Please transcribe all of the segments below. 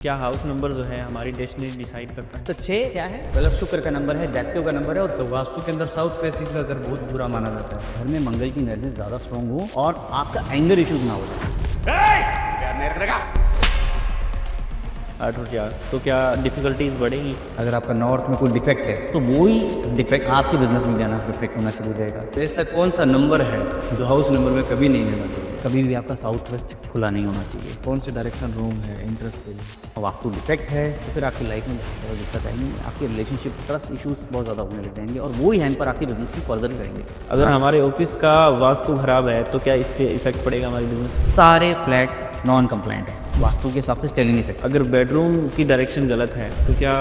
क्या house number जो है हमारी डेस्टिनी डिसाइड करता है? तो 6 क्या है? मतलब शुक्र का नंबर है, दैत्यों का नंबर है। और तो वास्तु के अंदर साउथ फेसिंग का घर बहुत बुरा माना जाता है। घर में मंगल की एनर्जी ज़्यादा स्ट्रांग हो और आपका एंगर इश्यूज ना हो। 8 और 4 तो क्या डिफिकल्टीज बढ़ेगी? अगर आपका नॉर्थ में कोई डिफेक्ट है तो वो ही डिफेक्ट आपके बिजनेस में जाना डिफेक्ट होना शुरू हो जाएगा। तो ऐसा कौन सा नंबर है जो हाउस नंबर में कभी नहीं लेना चाहिए? कभी भी आपका साउथ वेस्ट खुला नहीं होना चाहिए। कौन सी डायरेक्शन रूम है इंटरेस्ट के लिए? वास्तु डिफेक्ट है तो फिर आपकी लाइफ में बहुत सारा दिक्कत आएंगी, आपके रिलेशनशिप ट्रस्ट इश्यूज बहुत ज़्यादा होने लग जाएंगे और वो ही हैम्पर आपके बिजनेस की फर्दर करेंगे। अगर हमारे ऑफिस का वास्तु खराब है तो क्या इसके इफेक्ट पड़ेगा हमारे बिजनेस? सारे फ्लैट्स नॉन कंप्लाइंट है, वास्तु के हिसाब से चल ही नहीं सकते। अगर बेडरूम की डायरेक्शन गलत है तो क्या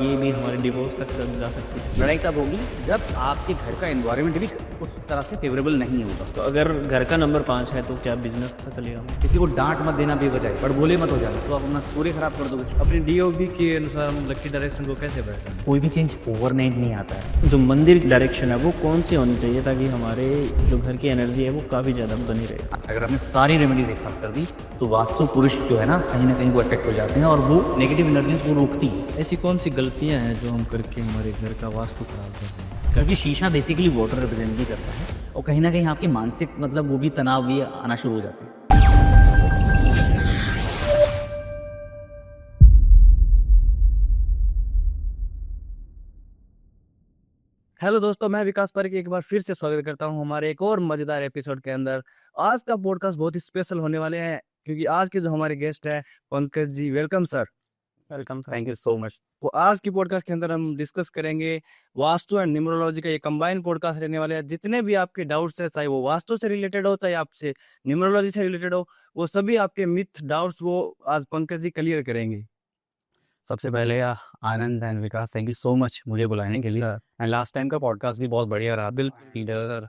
ये भी हमारे डिवोर्स तक जा सकती है? लड़ाई कब होगी? जब आपके घर का एनवायरनमेंट भी उस तरह से फेवरेबल नहीं होगा। तो अगर घर का नंबर 5 है तो क्या बिजनेस अच्छा चलेगा? किसी को डांट मत देना बेवजह, पर बोले मत हो जाना तो आप अपना सूर्य खराब कर दोगे। अपनी डीओबी के अनुसार हम लकी डायरेक्शन को कैसे पहचानें? कोई भी चेंज ओवरनाइट नहीं आता है। जो मंदिर डायरेक्शन है वो कौन सी होनी चाहिए ताकि हमारे जो घर की एनर्जी है वो काफ़ी ज़्यादा बनी रहे? अगर आपने सारी रेमेडीज एक साथ कर दी तो वास्तु पुरुष जो है ना कहीं वो अट्रैक्ट हो जाते हैं और वो नेगेटिव एनर्जीज वो रोकती है। ऐसी कौन सी गलतियां हैं जो हम करके हमारे घर का वास्तु खराब कर रहे हैं? क्योंकि शीशा बेसिकली वाटर रिप्रेजेंट भी करता है और कहीं ना कहीं आपकी मानसिक मतलब वो भी तनाव भी आना शुरू हो जाते हैं। हेलो दोस्तों, मैं विकास पारिक एक बार फिर से स्वागत करता हूं हमारे एक और मजेदार एपिसोड के अंदर। आज का पॉडकास्ट बहुत ही स्पेशल होने वाले हैं क्योंकि आज के जो हमारे गेस्ट है Pankaj ji, welcome sir. Welcome. Thank you so much. तो आज की पॉडकास्ट के अंदर हम डिस्कस करेंगे वास्तु एंड न्यूमरोलॉजी का ये कंबाइन पॉडकास्ट रहने वाले हैं। जितने भी आपके डाउट्स है, चाहे वो वास्तु से रिलेटेड हो चाहे आपसे न्यूमरोलॉजी से रिलेटेड हो, वो सभी आपके मिथ डाउट्स वो आज पंकज जी क्लियर करेंगे। सबसे पहले Anand and Vikas, thank you so much मुझे बुलाने के लिए। एंड लास्ट टाइम का पॉडकास्ट भी बहुत बढ़िया रहा। बिल्कुल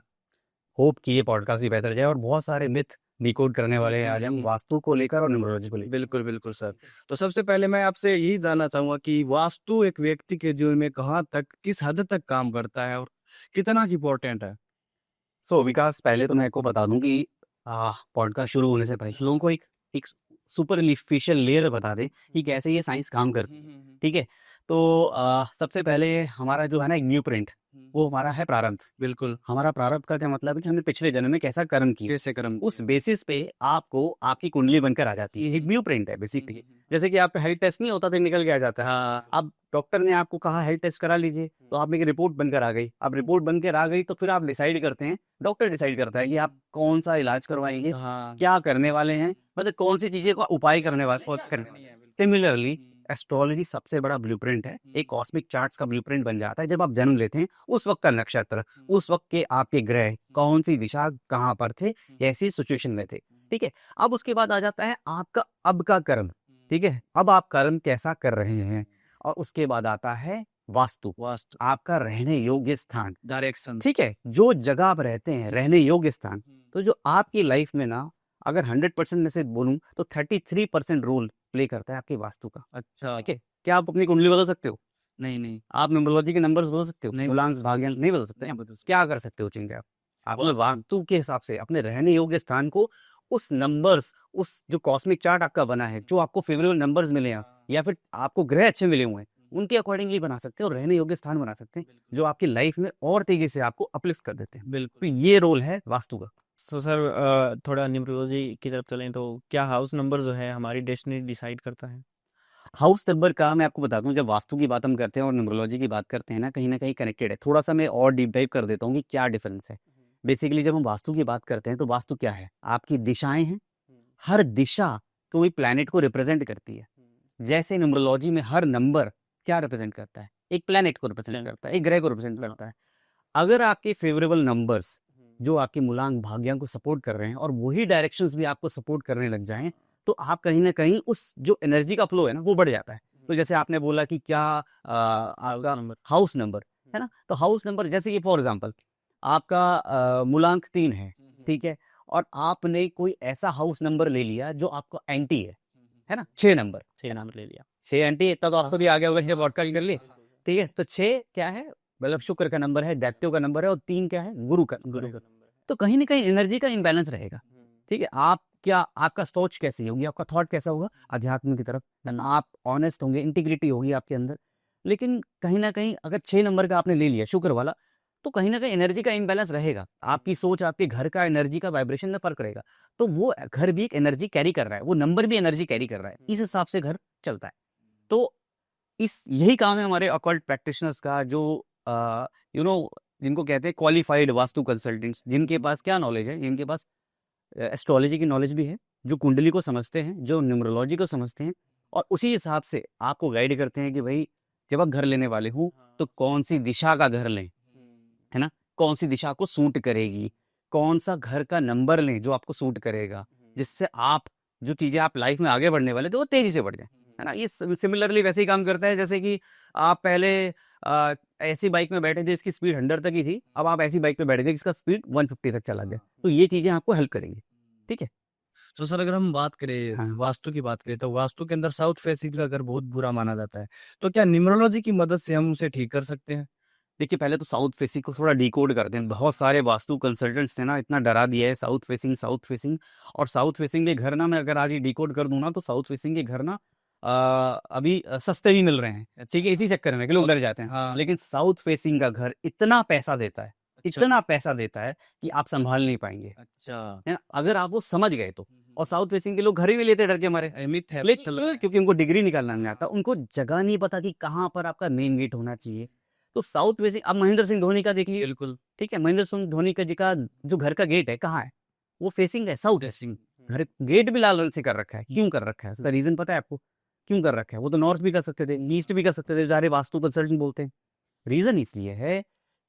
होप कि ये पॉडकास्ट भी बेहतर जाए और बहुत सारे मिथ डिकोड करने वाले हैं आज हम वास्तु को लेकर और न्यूमरोलॉजी को लेकर। बिल्कुल बिल्कुल सर। तो सबसे पहले मैं आपसे यही जानना चाहूंगा कि वास्तु एक व्यक्ति के जीवन में कहाँ तक, किस हद तक काम करता है और कितना इम्पोर्टेंट है? सो विकास, पहले तो मैं आपको बता दूं कि पॉडकास्ट शुरू होने से पहले लोगों को एक सुपरफिशियल लेयर बता दें कि कैसे ये साइंस काम करती है। ठीक है, तो सबसे पहले हमारा जो है ना एक ब्लू प्रिंट, वो हमारा है प्रारब्ध। बिल्कुल। हमारा प्रारब्ध का क्या मतलब है कि हमने पिछले जन्म में कैसा कर्म किया, कैसे कर्म? उस बेसिस पे आपको आपकी कुंडली बनकर आ जाती है। एक ब्लू प्रिंट है बेसिकली। जैसे कि आपका हेल्थ टेस्ट नहीं होता था, निकल के आ जाता है। हाँ। अब डॉक्टर ने आपको कहा हेल्थ टेस्ट करा लीजिए, तो आप में एक रिपोर्ट बनकर आ गई। अब रिपोर्ट बनकर आ गई तो फिर आप डिसाइड करते हैं, डॉक्टर डिसाइड करता है कि आप कौन सा इलाज करवाएंगे, हाँ। क्या करने वाले हैं, मतलब कौन सी चीजें का उपाय करने वाले करने। सिमिलरली एस्ट्रोलॉजी सबसे बड़ा ब्लूप्रिंट है, एक कॉस्मिक चार्ट्स का ब्लूप्रिंट बन जाता है। जब आप जन्म लेते हैं उस वक्त का नक्षत्र, उस वक्त के आपके ग्रह कौन सी दिशा कहाँ पर थे, ऐसी सिचुएशन में थे। ठीक है, अब उसके बाद आ जाता है आपका अब का कर्म। ठीक है, अब आप कर्म कैसा कर रहे हैं, और उसके बाद आता है वास्तु। वास्तु आपका रहने योग्य स्थान, डायरेक्शन। ठीक है, जो जगह आप रहते हैं रहने योग्य स्थान। तो जो आपकी लाइफ में ना, अगर 100% में से बोलूं तो 33% रोल प्ले करता है आपकी वास्तु का। अच्छा। ठीक है, क्या आप अपनी कुंडली बदल सकते हो? नहीं नहीं। आप न्यूमरोलॉजी के नंबर्स बदल सकते हो? नहीं। मूलांक भाग्यांक नहीं बदल सकते हैं। नहीं बदल सकते। क्या कर सकते हो चिंता आप अपने वास्तु के हिसाब से अपने रहने योग्य स्थान को, उस नंबर्स, उस जो कॉस्मिक चार्ट आपका बना है, जो आपको फेवरेबल नंबर्स मिले हैं या फिर आपको ग्रह अच्छे मिले हुए हैं, उनके अकॉर्डिंगली बना सकते हैं और रहने योग्य स्थान बना सकते हैं जो आपकी लाइफ में और तेजी से आपको अपलिफ्ट कर देते हैं। बिल्कुल। तो ये रोल है वास्तु का। तो सर थोड़ा न्यूमरोलॉजी की तरफ चलें तो क्या हाउस नंबर जो है हमारी डेस्टिनी डिसाइड करता है? हाउस नंबर का मैं आपको बता दूं, जब वास्तु की बात हम करते हैं और न्यूमरोलॉजी की बात करते हैं ना कहीं कनेक्टेड है। थोड़ा सा मैं और डीप डाइव कर देता हूँ कि क्या डिफरेंस है। बेसिकली जब हम वास्तु की बात करते हैं तो वास्तु क्या है? आपकी दिशाएं हैं। हर दिशा कोई प्लैनेट को रिप्रेजेंट करती है। जैसे न्यूमरोलॉजी में हर नंबर क्या रिप्रेजेंट करता है? एक प्लैनेट को रिप्रेजेंट करता है, एक ग्रह को रिप्रेजेंट करता है। अगर आपके फेवरेबल नंबर्स जो आपके मूलांक भाग्यांक को सपोर्ट कर रहे हैं और वही डायरेक्शंस भी आपको सपोर्ट करने लग जाएं, तो आप कहीं ना कहीं उस जो एनर्जी का फ्लो है ना वो बढ़ जाता है। तो जैसे आपने बोला कि क्या आपका नंबर। हाउस नंबर है ना, तो हाउस नंबर जैसे कि फॉर एग्जांपल आपका मूलांक 3 है, ठीक है, और आपने कोई ऐसा हाउस नंबर ले लिया जो आपका एंटी है ना, 6 नंबर, 6 नंबर ले लिया। 6 एंटी, इतना तो आपको भी आ गया होगा, पॉडकास्ट कर लिए। ठीक है, तो 6 क्या है? मतलब शुक्र का नंबर है, दैत्यों का नंबर है, और 3 क्या है? गुरु का गुरु नंबर का है। तो कहीं ना कहीं एनर्जी का इम्बैलेंस रहेगा। ठीक है, आप क्या आपका सोच कैसी होगी, आपका थॉट कैसा होगा अध्यात्म की तरफ, देन आप ऑनेस्ट होंगे, इंटीग्रिटी होगी आपके अंदर। लेकिन कहीं ना कहीं अगर 6 नंबर का आपने ले लिया शुक्र वाला, तो कहीं ना कहीं एनर्जी का इम्बैलेंस रहेगा, आपकी सोच आपके घर का एनर्जी का वाइब्रेशन में फर्क रहेगा, तो वो घर भी एक एनर्जी कैरी कर रहा है, वो नंबर भी एनर्जी कैरी कर रहा है, इस हिसाब से घर चलता है। तो इस यही काम है हमारे अकल्ट प्रैक्टिशनर्स का, जो यू नो जिनको कहते हैं क्वालिफाइड वास्तु कंसल्टेंट्स, जिनके पास क्या नॉलेज है, जिनके पास एस्ट्रोलॉजी की नॉलेज भी है, जो कुंडली को समझते हैं, जो न्यूमरोलॉजी को समझते हैं, और उसी हिसाब से आपको गाइड करते हैं कि भाई जब आप घर लेने वाले हो तो कौन सी दिशा का घर लें, है ना, कौन सी दिशा को सूट करेगी, कौन सा घर का नंबर लें जो आपको सूट करेगा, जिससे आप जो चीज़ें आप लाइफ में आगे बढ़ने वाले तो वो तेजी से बढ़ जाए, है ना। ये सिमिलरली वैसे ही काम करता है जैसे कि आप पहले ऐसी बाइक में बैठे थे इसकी स्पीड 100 तक ही थी, अब आप ऐसी बाइक पे बैठ गए जिसका स्पीड 150 तक चला गया, तो ये चीज़ें आपको हेल्प करेंगी, ठीक है। तो सर अगर हम बात करें हाँ। वास्तु की बात करें तो वास्तु के अंदर साउथ फेसिंग का घर बहुत बुरा माना जाता है, तो क्या न्यूमरोलॉजी की मदद से हम उसे ठीक कर सकते हैं? देखिए पहले तो साउथ फेसिंग को थोड़ा डिकोड करते हैं, बहुत सारे वास्तु कंसल्टेंट्स ने ना इतना डरा दिया है साउथ फेसिंग साउथ फेसिंग, और साउथ फेसिंग के घर ना मैं अगर आज ही डिकोड कर दूं ना तो साउथ फेसिंग के घर ना अभी सस्ते भी मिल रहे हैं, ठीक है, इसी चक्कर में कि लोग डर जाते हैं। हाँ। लेकिन साउथ फेसिंग का घर इतना पैसा देता है, अच्छा। इतना पैसा देता है कि आप संभाल नहीं पाएंगे, अच्छा। है ना, अगर आप वो समझ गए तो। और साउथ फेसिंग के लोग घर ही नहीं लेते डर के मारे, मिथ है लेकिन क्योंकि उनको डिग्री निकालना नहीं आता, उनको जगह नहीं पता कि कहाँ पर आपका मेन गेट होना चाहिए। तो साउथ फेसिंग, अब महेंद्र सिंह धोनी का देख लीजिए, बिल्कुल। ठीक है, महेंद्र सिंह धोनी का जी का जो घर का गेट है कहाँ है, वो फेसिंग है साउथ फेसिंग, घर गेट भी लाल रंग से कर रखा है, क्यों कर रखा है, उसका रीजन पता है आपको क्यों कर रखा है? वो तो नॉर्थ भी कर सकते थे, ईस्ट भी कर सकते थे, सारे वास्तु कंसल्टेंट बोलते हैं। रीजन इसलिए है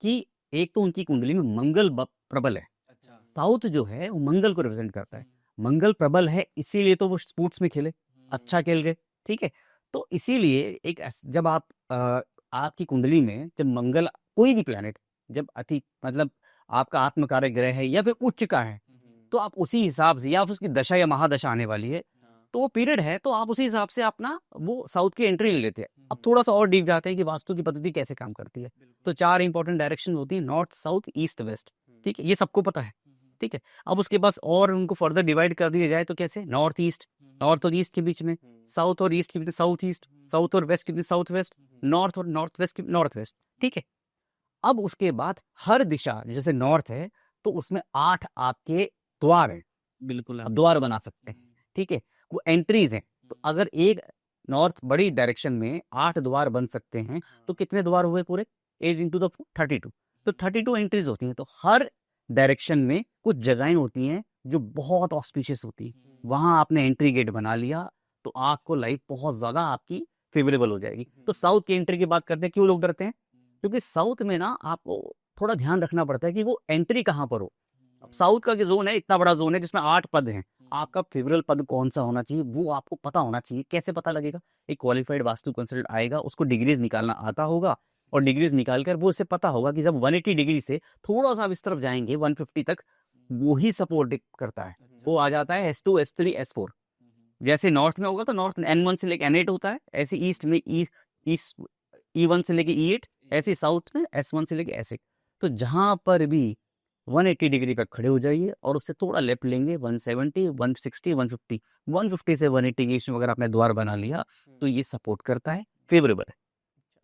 कि एक तो उनकी कुंडली में मंगल प्रबल है, साउथ जो है वो मंगल को रिप्रेजेंट करता है, मंगल प्रबल है, इसीलिए तो वो स्पोर्ट्स में खेले, अच्छा खेल गए, ठीक है। तो इसीलिए जब आप आपकी कुंडली में जब मंगल, कोई भी प्लैनेट जब अति मतलब आपका आत्मकारक ग्रह है या फिर उच्च का है, तो आप उसी हिसाब से, या फिर उसकी दशा या महादशा आने वाली है तो वो पीरियड है, तो आप उसी हिसाब से अपना वो साउथ की एंट्री ले लेते हैं। अब थोड़ा सा और डीप जाते हैं कि वास्तु की पद्धति कैसे काम करती है। तो 4 इंपॉर्टेंट डायरेक्शन होती है, नॉर्थ साउथ ईस्ट वेस्ट, ठीक है, ये सबको पता है, ठीक है। अब उसके पास और उनको फर्दर डिवाइड कर दिया जाए तो कैसे, नॉर्थ ईस्ट, नॉर्थ और ईस्ट के बीच में, साउथ और ईस्ट के बीच में साउथ ईस्ट, साउथ और वेस्ट के बीच साउथ वेस्ट, नॉर्थ और नॉर्थ वेस्ट के नॉर्थ वेस्ट, ठीक है। अब उसके बाद हर दिशा, जैसे नॉर्थ है तो उसमें 8 आपके द्वार हैं, बिल्कुल आप द्वार बना सकते हैं, ठीक है, वो एंट्रीज हैं। तो अगर एक नॉर्थ बड़ी डायरेक्शन में 8 द्वार बन सकते हैं तो कितने द्वार हुए पूरे, 8 इंटू द 32, तो 32 एंट्रीज होती हैं। तो हर डायरेक्शन में कुछ जगहें होती हैं जो बहुत ऑस्पिशियस होती हैं, वहां आपने एंट्री गेट बना लिया तो आपको लाइफ बहुत ज्यादा आपकी फेवरेबल हो जाएगी। तो साउथ की एंट्री की बात करते हैं, क्यों लोग डरते हैं, क्योंकि साउथ में ना आपको थोड़ा ध्यान रखना पड़ता है कि वो एंट्री कहाँ पर हो। अब साउथ का जो जोन है इतना बड़ा जोन है जिसमें 8 पद हैं, आपका फेवरेबल पद कौन सा होना चाहिए वो आपको पता होना चाहिए। कैसे पता लगेगा, एक क्वालिफाइड वास्तु कंसल्टेंट आएगा, उसको डिग्रीज निकालना आता होगा, और डिग्रीज निकालकर वो उसे पता होगा कि जब 180 डिग्री से थोड़ा सा आप इस तरफ जाएंगे 150 तक, वो ही सपोर्ट करता है, वो आ जाता है S2 S3 S4। जैसे नॉर्थ में होगा तो नॉर्थ N1 से लेकर N8 होता है, ऐसे ईस्ट में ईस्ट E1 से लेके E8, ऐसे साउथ में S1 से लेके S8। तो जहां पर भी 180 डिग्री पर खड़े हो जाइए और उससे थोड़ा लेफ्ट लेंगे, 170 160 150, 150 से 180 के बीच में अगर आपने द्वार बना लिया तो ये सपोर्ट करता है, फेवरेबल है।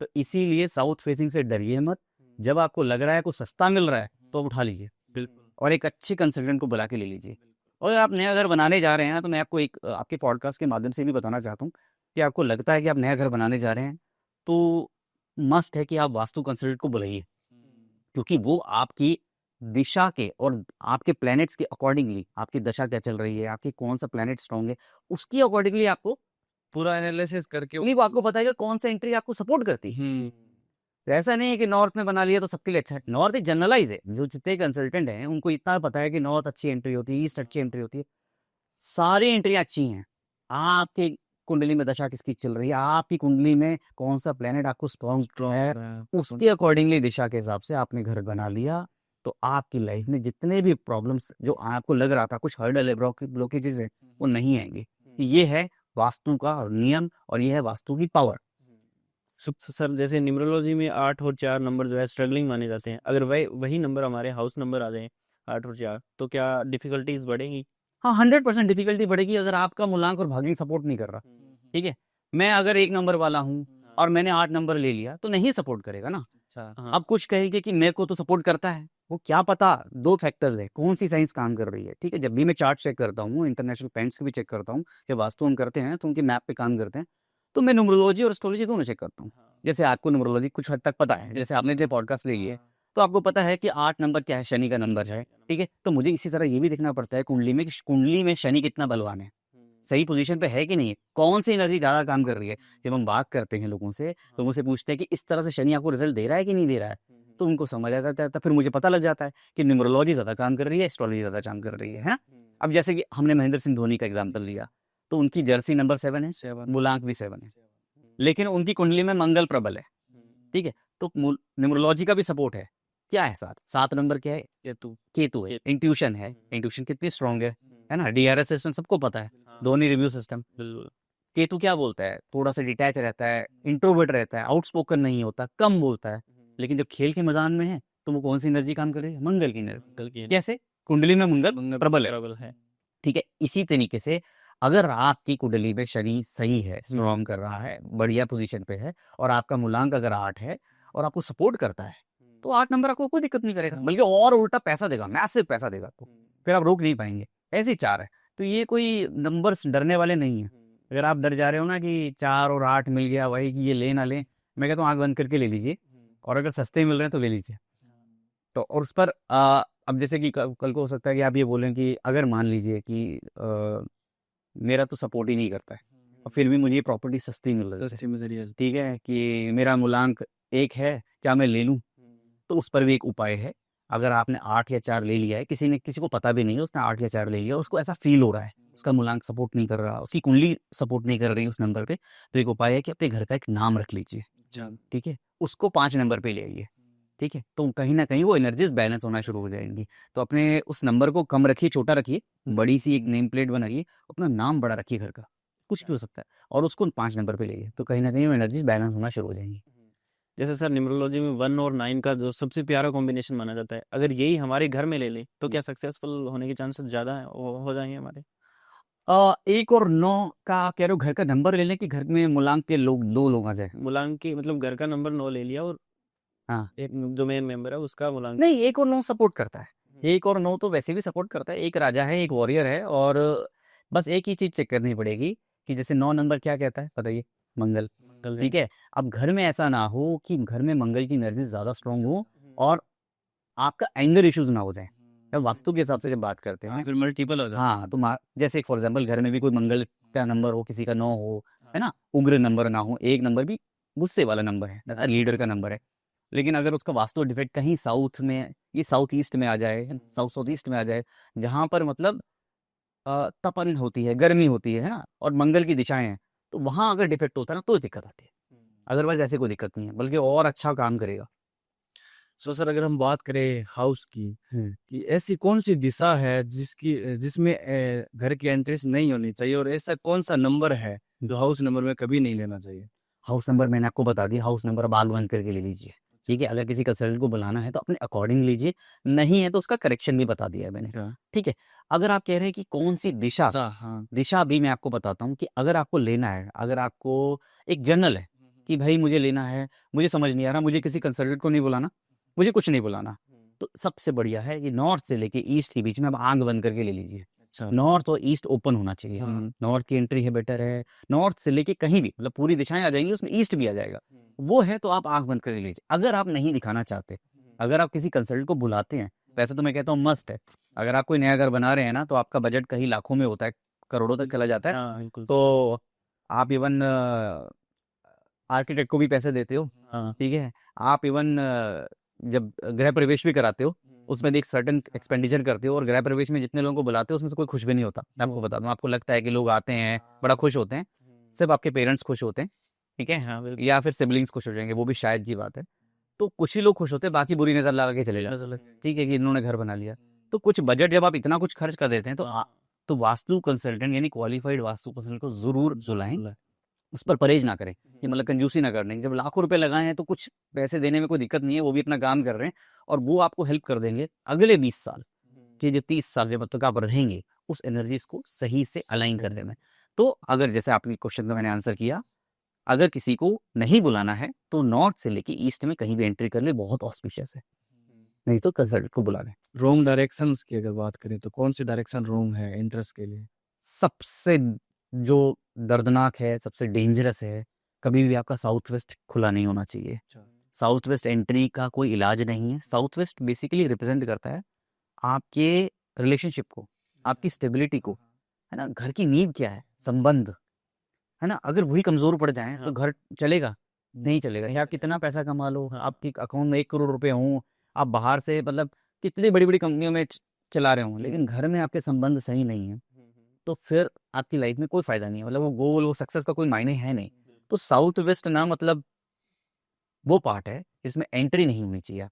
तो इसीलिए साउथ फेसिंग से डरिए मत, जब आपको लग रहा है कुछ सस्ता मिल रहा है तो उठा लीजिए, बिल्कुल। और एक अच्छे कंसल्टेंट को बुला के ले लीजिए। और अगर आप नया घर बनाने जा रहे हैं तो मैं आपको एक आपके पॉडकास्ट के माध्यम से भी बताना चाहता हूँ कि आपको लगता है कि आप नया घर बनाने जा रहे हैं तो मस्ट है कि आप वास्तु कंसल्टेंट को बुलाइए, क्योंकि वो आपकी दिशा के और आपके प्लैनेट्स के अकॉर्डिंगली, आपकी दशा क्या चल रही है, आपकी कौन सा प्लैनेट स्ट्रांग है, उसकी अकॉर्डिंगली आपको पूरा एनालिसिस करके नहीं, वो आपको बताएगा कौन सा एंट्री आपको सपोर्ट करती है। तो ऐसा नहीं है कि नॉर्थ में बना लिया तो सबके लिए अच्छा है, नॉर्थ एक जनरलाइज है, जो जितने कंसल्टेंट हैं उनको इतना पता है कि नॉर्थ अच्छी एंट्री होती है, ईस्ट अच्छी एंट्री होती है, सारी एंट्रियां अच्छी हैं। आपकी कुंडली में दशा किसकी चल रही है, आपकी कुंडली में कौन सा प्लेनेट आपको स्ट्रॉन्ग है, उसके अकॉर्डिंगली दिशा के हिसाब से आपने घर बना लिया तो आपकी लाइफ में जितने भी प्रॉब्लम्स जो आपको लग रहा था कुछ हर्डल है, ब्लॉकेजेस है, वो नहीं आएंगे। ये है वास्तु का नियम और ये है वास्तु की पावर। सर जैसे न्यूमरोलॉजी में 8 और 4 नंबर जो है स्ट्रगलिंग माने जाते हैं, अगर वही नंबर हमारे हाउस नंबर आ जाए 8 और 4 तो क्या डिफिकल्टीज बढ़ेंगी? हाँ 100% डिफिकल्टी बढ़ेगी अगर आपका मूलांक और भाग्य सपोर्ट नहीं कर रहा। ठीक है, मैं अगर 1 नंबर वाला हूँ और मैंने 8 नंबर ले लिया तो नहीं सपोर्ट करेगा ना। अच्छा, हाँ। अब कुछ कहेंगे कि मेरे को तो सपोर्ट करता है, वो क्या पता 2 फैक्टर्स है, कौन सी साइंस काम कर रही है। ठीक है, जब भी मैं चार्ट चेक करता हूँ, इंटरनेशनल पेंट्स भी चेक करता हूँ, जब वास्तु हम करते हैं तो उनके मैप पे काम करते हैं, तो मैं न्यूमरोलॉजी और एस्ट्रोलॉजी दोनों चेक करता हूँ। जैसे आपको न्यूमरोलॉजी कुछ हद तक पता है, जैसे आपने जो पॉडकास्ट ली है, तो आपको पता है कि 8 नंबर क्या है, शनि का नंबर है। ठीक है, तो मुझे इसी तरह ये भी देखना पड़ता है कुंडली में कि कुंडली में शनि कितना बलवान है, सही पोजीशन पे है कि नहीं है, कौन सी एनर्जी ज़्यादा काम कर रही है। जब हम बात करते हैं लोगों से पूछते हैं कि इस तरह से शनि आपको रिजल्ट दे रहा है कि नहीं दे रहा है, तो उनको समझ आ जाता है, फिर मुझे पता लग जाता है कि न्यूमरोलॉजी ज़्यादा काम कर रही है, एस्ट्रोलॉजी ज़्यादा काम कर रही है, हैं? अब जैसे कि हमने महेंद्र सिंह धोनी का एग्जाम्पल लिया, तो उनकी जर्सी नंबर 7 है, 7 मूलांक भी 7 है, लेकिन उनकी कुंडली में मंगल प्रबल है। ठीक है, तो न्यूमरोलॉजी का भी सपोर्ट है। क्या है 7 नंबर क्या है? केतु है, इंट्यूशन है, इंट्यूशन कितनी स्ट्रांग है ना, डीआरएस सिस्टम सबको पता है, धोनी रिव्यू सिस्टम। बिल्कुल। केतु क्या बोलता है, थोड़ा सा डिटैच रहता है, इंट्रोवर्ट रहता है, आउटस्पोकन नहीं होता, कम बोलता है, लेकिन जब खेल के मैदान में है तो वो कौन सी एनर्जी काम कर रही है? मंगल की एनर्जी। कल की कैसे? कुंडली में मंगल प्रबल है। प्रबल है। ठीक है, इसी तरीके से अगर आपकी कुंडली में शनि सही है, स्ट्रॉन्ग कर रहा है, बढ़िया पोजीशन पे है, और आपका मूलांक अगर 8 है और आपको सपोर्ट करता है, तो 8 नंबर आपको कोई दिक्कत नहीं करेगा, बल्कि और उल्टा पैसा देगा, मैसिव पैसा देगा आपको, फिर आप रोक नहीं पाएंगे। ऐसे ही 4 है, तो ये कोई नंबर्स डरने वाले नहीं है। अगर आप डर जा रहे हो ना कि 4 और 8 मिल गया, वही कि ये ले ना ले, मैं कहता हूँ आंख बंद करके ले लीजिए, और अगर सस्ते मिल रहे हैं तो ले लीजिए। तो और उस पर अब जैसे कि कल को हो सकता है कि आप ये बोलें कि अगर मान लीजिए कि मेरा तो सपोर्ट ही नहीं करता है और फिर भी मुझे ये प्रॉपर्टी सस्ती मिल रही है, सस्ती मटेरियल। ठीक है, कि मेरा मूलांक 1 है, क्या मैं ले लूँ? तो उस पर भी एक उपाय है। अगर आपने 8 या 4 ले लिया है, किसी को पता भी नहीं है, उसने 8 या 4 ले लिया, उसको ऐसा फ़ील हो रहा है, उसका मूलांक सपोर्ट नहीं कर रहा, उसकी कुंडली सपोर्ट नहीं कर रही उस नंबर पे, तो एक उपाय है कि अपने घर का एक नाम रख लीजिए, ठीक है? उसको 5 नंबर पे ले आइए, ठीक है? तो कहीं न कहीं वो एनर्जीज़ बैलेंस होना शुरू हो जाएँगी। तो अपने उस नंबर को कम रखिए, छोटा रखिए, बड़ी-सी एक नेम प्लेट बनाइए, अपना नाम बड़ा रखिए घर का, कुछ भी हो सकता है, और उसको 5 नंबर पे लाइए, तो कहीं न कहीं वो एनर्जीज़ बैलेंस होना शुरू हो जाएँगी। जैसे सर न्यूमरोलॉजी में 1 और 9 का जो सबसे प्यारा कॉम्बिनेशन माना जाता है, अगर यही हमारे घर में ले लें तो क्या सक्सेसफुल होने के चांसेस ज़्यादा है हो जाएंगे हमारे? 1 और 9 का कह रहे हो घर का नंबर ले लें कि घर में मूलांक के लोग 2 लोग आ जाए? मूलांक की मतलब घर का नंबर 9 ले लिया और हाँ। एक जो मेन मेंबर है उसका मूलांक। नहीं, 1 और 9 सपोर्ट करता है। 1 और 9 तो वैसे भी सपोर्ट करता है, एक राजा है, एक वॉरियर है, और बस एक ही चीज़ चेक करनी पड़ेगी कि जैसे 9 नंबर क्या कहता है बताइए? मंगल, मंगल ठीक है? अब घर में ऐसा ना हो कि घर में मंगल की एनर्जी ज़्यादा स्ट्रॉन्ग हो और आपका एंगर इश्यूज़ ना हो जाएँ। जब वास्तु के हिसाब से जब बात करते हैं, फिर मल्टीपल हो जाता है। हाँ, तो जैसे फॉर एग्जाम्पल घर में भी कोई मंगल का नंबर हो, किसी का 9 हो, है ना? उग्र नंबर ना हो, एक नंबर भी गुस्से वाला नंबर है, लीडर का नंबर है। लेकिन अगर उसका वास्तु डिफेक्ट कहीं साउथ में, ये साउथ ईस्ट में आ जाए, साउथ साउथ ईस्ट में आ जाए, जहाँ पर मतलब तपन होती है, गर्मी होती है ना? और मंगल की दिशाएँ हैं, तो वहाँ अगर डिफेक्ट होता है ना, तो दिक्कत आती है। अदरवाइज़ ऐसे कोई दिक्कत नहीं है, बल्कि और अच्छा काम करेगा। सो सर अगर हम बात करें हाउस की, हुँ। कि ऐसी कौन सी दिशा है जिसमें घर की एंट्रेंस नहीं होनी चाहिए, और ऐसा कौन सा नंबर है जो हाउस नंबर में कभी नहीं लेना चाहिए? हाउस नंबर मैंने आपको बता दिया, हाउस नंबर आप आग बंद करके ले लीजिए, ठीक है? अगर किसी कंसल्टेंट को बुलाना है तो अपने अकॉर्डिंग लीजिए, नहीं है तो उसका करेक्शन भी बता दिया है मैंने, ठीक है? अगर आप कह रहे हैं कि कौन-सी दिशा, हाँ। दिशा भी मैं आपको बताता हूँ कि अगर आपको लेना है, अगर आपको एक जनरल है कि भाई मुझे लेना है, मुझे समझ नहीं आ रहा, मुझे किसी कंसल्टेंट को नहीं बुलाना, मुझे कुछ नहीं बुलाना, तो सबसे बढ़िया है कि नॉर्थ से लेके ईस्ट के बीच में आप आँख बंद करके ले लीजिए। अच्छा। नॉर्थ और ईस्ट ओपन होना चाहिए। नॉर्थ की एंट्री है बेटर है, नॉर्थ से लेके कहीं भी मतलब पूरी दिशाएँ आ जाएँगी, उसमें ईस्ट भी आ जाएगा। वो है तो आप आँख बंद करके लीजिए। अगर आप नहीं दिखाना चाहते, अगर आप किसी कंसल्टेंट को बुलाते हैं, वैसे तो मैं कहता हूँ मस्ट है। अगर आप कोई नया घर बना रहे हैं ना, तो आपका बजट कहीं लाखों में होता है, करोड़ों तक चला जाता है। हाँ, बिल्कुल। तो आप इवन आर्किटेक्ट को भी पैसे देते हो, हाँ। ठीक है? आप इवन जब गृह प्रवेश भी कराते हो, उसमें भी एक सर्टेन एक्सपेंडिचर करते हो, और गृह प्रवेश में जितने लोगों को बुलाते हो उसमें से कोई खुश भी नहीं होता। मैं आपको बता दूँ, आपको लगता है कि लोग आते हैं, बड़ा खुश होते हैं, सिर्फ़ आपके पेरेंट्स खुश होते हैं, ठीक है? हाँ, बिल्कुल। या फिर सिबलिंग्स खुश हो जाएँगे, वो भी शायद की बात है। तो कुछ ही लोग खुश होते हैं, बाकी बुरी नज़र लगा के चले जाते हैं, ठीक है, कि इन्होंने घर बना लिया। तो कुछ बजट जब आप इतना कुछ खर्च कर देते हैं, तो वास्तु कंसल्टेंट यानी क्वालिफाइड वास्तु कंसल्टेंट को ज़रूर बुलाएँ, उस पर परहेज़ ना करें, कि मतलब कंजूसी ना करने। जब लाखों रुपए लगाए हैं तो कुछ पैसे देने में कोई दिक्कत नहीं है, वो भी अपना काम कर रहे हैं और वो आपको हेल्प कर देंगे अगले 20 साल, कि जो 30 साल जब तक आप रहेंगे, उस एनर्जीज को सही से अलाइन करने में। तो अगर जैसे आपके क्वेश्चन का मैंने आंसर किया, अगर किसी को नहीं बुलाना है तो नॉर्थ से लेके ईस्ट में कहीं भी एंट्री कर ले, बहुत ऑस्पिशियस है, नहीं तो कंसल्टेंट को बुला लें। रॉन्ग डायरेक्शंस की अगर बात करें तो कौन सी डायरेक्शन रॉन्ग है इंटरेस्ट के लिए? सबसे जो दर्दनाक है, सबसे डेंजरस है, कभी भी आपका साउथ वेस्ट खुला नहीं होना चाहिए। साउथ वेस्ट एंट्री का कोई इलाज नहीं है। साउथ वेस्ट बेसिकली रिप्रेजेंट करता है आपके रिलेशनशिप को, आपकी स्टेबिलिटी को, है ना। घर की नींव क्या है? संबंध, है ना। अगर वही कमजोर पड़ जाए तो घर चलेगा? नहीं चलेगा। या आप कितना पैसा कमा लो, आपके अकाउंट में 1 करोड़ रुपए हों, आप बाहर से मतलब कितनी बड़ी बड़ी कंपनियों में चला रहे हों, लेकिन घर में आपके संबंध सही नहीं है, तो फिर आपकी लाइफ में कोई फायदा नहीं है। मतलब वो गोल, वो सक्सेस का कोई मायने है नहीं। तो साउथ वेस्ट ना मतलब वो पार्ट है जिसमें एंट्री नहीं होनी चाहिए।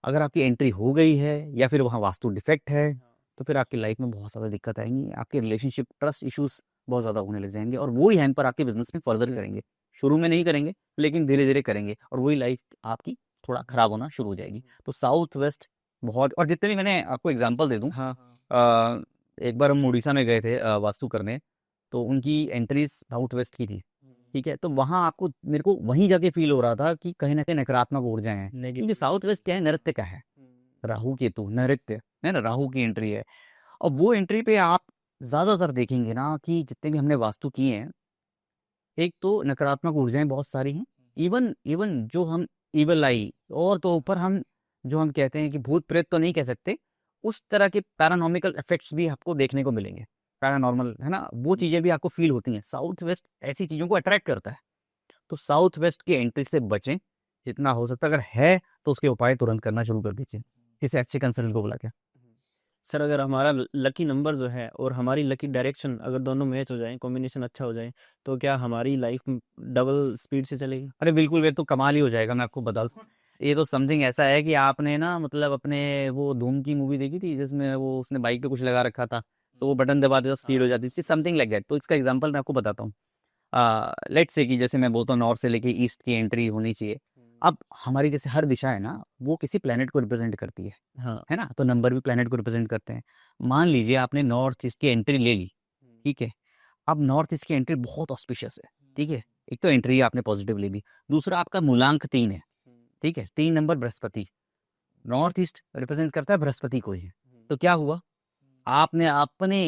अगर आपकी एंट्री हो गई है या फिर वहाँ वास्तु डिफेक्ट है, तो फिर आपकी लाइफ में बहुत ज़्यादा दिक्कत आएंगी। आपके रिलेशनशिप, ट्रस्ट इश्यूज बहुत ज़्यादा होने लग जाएंगे, और वही हैम्पर आपके बिजनेस में फर्दर करेंगे। शुरू में नहीं करेंगे, लेकिन धीरे धीरे करेंगे, और वही लाइफ आपकी थोड़ा खराब होना शुरू हो जाएगी। तो साउथ वेस्ट बहुत, और जितने भी, मैंने आपको एग्जाम्पल दे दूँ, एक बार हम उड़ीसा में गए थे वास्तु करने, तो उनकी एंट्रीज साउथ वेस्ट की थी, ठीक है। तो वहाँ आपको, मेरे को वहीं जाके फील हो रहा था कि कहीं ना कहीं नकारात्मक ऊर्जाएं हैं, क्योंकि साउथ वेस्ट क्या है, नृत्य का है, राहु केतु नृत्य है ना, राहु की एंट्री है। और वो एंट्री पे आप ज्यादातर देखेंगे ना कि जितने भी हमने वास्तु किए हैं, एक तो नकारात्मक ऊर्जाएं बहुत सारी हैं। इवन इवन जो हम इवल आई, और तो ऊपर हम जो हम कहते हैं कि भूत प्रेत तो नहीं कह सकते, उस तरह के पैरानॉर्मिकल इफेक्ट्स भी आपको देखने को मिलेंगे। पैरानॉर्मल, है ना, वो चीजें भी आपको फील होती हैं। साउथ वेस्ट ऐसी चीजों को अट्रैक्ट करता है। तो साउथ वेस्ट की एंट्री से बचें जितना हो सकता है। अगर है तो उसके उपाय तुरंत करना शुरू कर दीजिए, किसी अच्छे कंसल्टेंट को बुला के। सर अगर हमारा लकी नंबर जो है और हमारी लकी डायरेक्शन अगर दोनों मैच हो जाए, कॉम्बिनेशन अच्छा हो जाए, तो क्या हमारी लाइफ डबल स्पीड से चलेगी? अरे बिल्कुल, ये तो कमाल ही हो जाएगा। मैं आपको बता दूं, ये तो समथिंग ऐसा है कि आपने ना मतलब अपने वो धूम की मूवी देखी थी जिसमें वो उसने बाइक पे कुछ लगा रखा था, तो वो बटन दबाते तो स्पीड हो जाती थी, समथिंग लाइक दैट। तो इसका एग्जांपल मैं आपको बताता हूँ। लेट्स से कि जैसे मैं बोलता हूँ नॉर्थ से लेके ईस्ट की एंट्री होनी चाहिए। अब हमारी जैसे हर दिशा है ना, वो किसी प्लेनेट को रिप्रेजेंट करती है, हाँ, है ना। तो नंबर भी प्लेनेट को रिप्रेजेंट करते हैं। मान लीजिए आपने नॉर्थ ईस्ट की एंट्री ले ली, ठीक है। अब नॉर्थ ईस्ट की एंट्री बहुत ऑस्पिशियस है, ठीक है। एक तो एंट्री आपने पॉजिटिव ले ली, दूसरा आपका मूलांक 3 है, ठीक है। 3 number Brihaspati, north east represent करता है बृहस्पति को ही। तो क्या हुआ, आपने अपने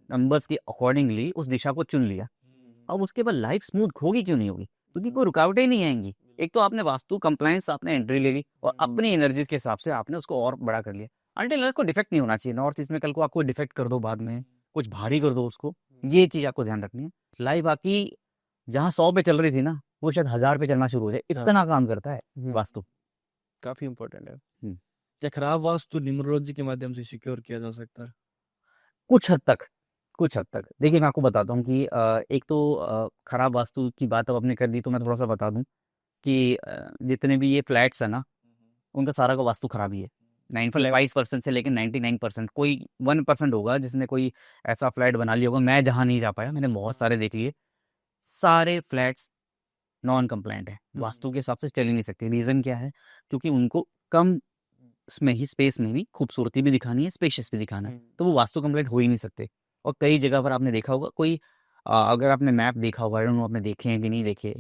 नंबर्स के अकॉर्डिंगली उस दिशा को चुन लिया। अब उसके बाद लाइफ स्मूथ होगी क्यों नहीं होगी? क्योंकि कोई रुकावटें ही नहीं आएंगी। एक तो आपने वास्तु कंप्लायंस, आपने एंट्री ले ली, और अपनी एनर्जीज के हिसाब से आपने उसको और बड़ा कर लिया। अल्टीमेटली को डिफेक्ट नहीं होना चाहिए। नॉर्थ ईस्ट में कल को आपको डिफेक्ट कर दो, बाद में कुछ भारी कर दो उसको, ये चीज आपको ध्यान रखनी है। लाइफ आपकी जहाँ 100 पे चल रही थी ना, वो शायद 1000 पे चलना शुरू हो जाए, इतना काम करता है वास्तु। काफी इम्पोर्टेंट है। क्या खराब वास्तु न्यूमरोलॉजी के माध्यम से सिक्योर किया जा सकता है? कुछ हद तक, कुछ हद तक। देखिए मैं आपको बताता हूँ कि एक तो खराब वास्तु की बात अब आपने कर दी, तो मैं थोड़ा सा बता दूं कि जितने भी ये फ्लैट्स है ना, उनका सारा का वास्तु खराब ही है। 95% से लेकर 99%, कोई 1% होगा जिसने कोई ऐसा फ्लैट बना लिया होगा। मैं जहाँ नहीं जा पाया, मैंने बहुत सारे देख लिए। सारे फ्लैट्स नॉन कंप्लायंट है, वास्तु के हिसाब से चल ही नहीं सकते। रीजन क्या है? क्योंकि उनको कम उसमें ही, स्पेस में ही खूबसूरती भी दिखानी है, स्पेशियस भी दिखाना है, तो वो वास्तु कंप्लीट हो ही नहीं सकते। और कई जगह पर आपने देखा होगा, कोई अगर आपने मैप देखा होगा, आपने देखे हैं कि नहीं देखे,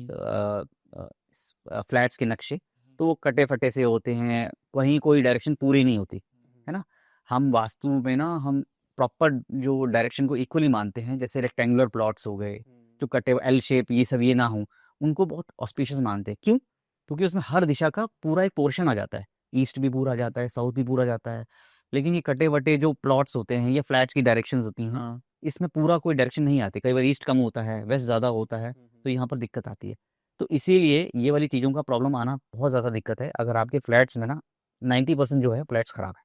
फ्लैट्स के नक्शे, तो वो कटे फटे से होते हैं, वहीं कोई डायरेक्शन पूरी नहीं होती, है ना। हम वास्तु में ना, हम प्रॉपर जो डायरेक्शन को इक्वली मानते हैं। जैसे रेक्टेंगुलर प्लॉट्स हो गए, जो कटे एल शेप, ये सब ये ना हो, उनको बहुत ऑस्पिशियस मानते हैं। क्यों? क्योंकि उसमें हर दिशा का पूरा एक पोर्शन आ जाता है, ईस्ट भी पूरा जाता है, साउथ भी पूरा जाता है। लेकिन ये कटे वटे जो प्लॉट्स होते हैं, ये फ्लैट्स की डायरेक्शंस होती हैं, इसमें पूरा कोई डायरेक्शन नहीं आती। कई बार ईस्ट कम होता है, वेस्ट ज़्यादा होता है, तो यहाँ पर दिक्कत आती है। तो इसीलिए ये वाली चीज़ों का प्रॉब्लम आना बहुत ज़्यादा दिक्कत है। अगर आपके फ्लैट्स में ना 90% जो है फ्लैट्स खराब है।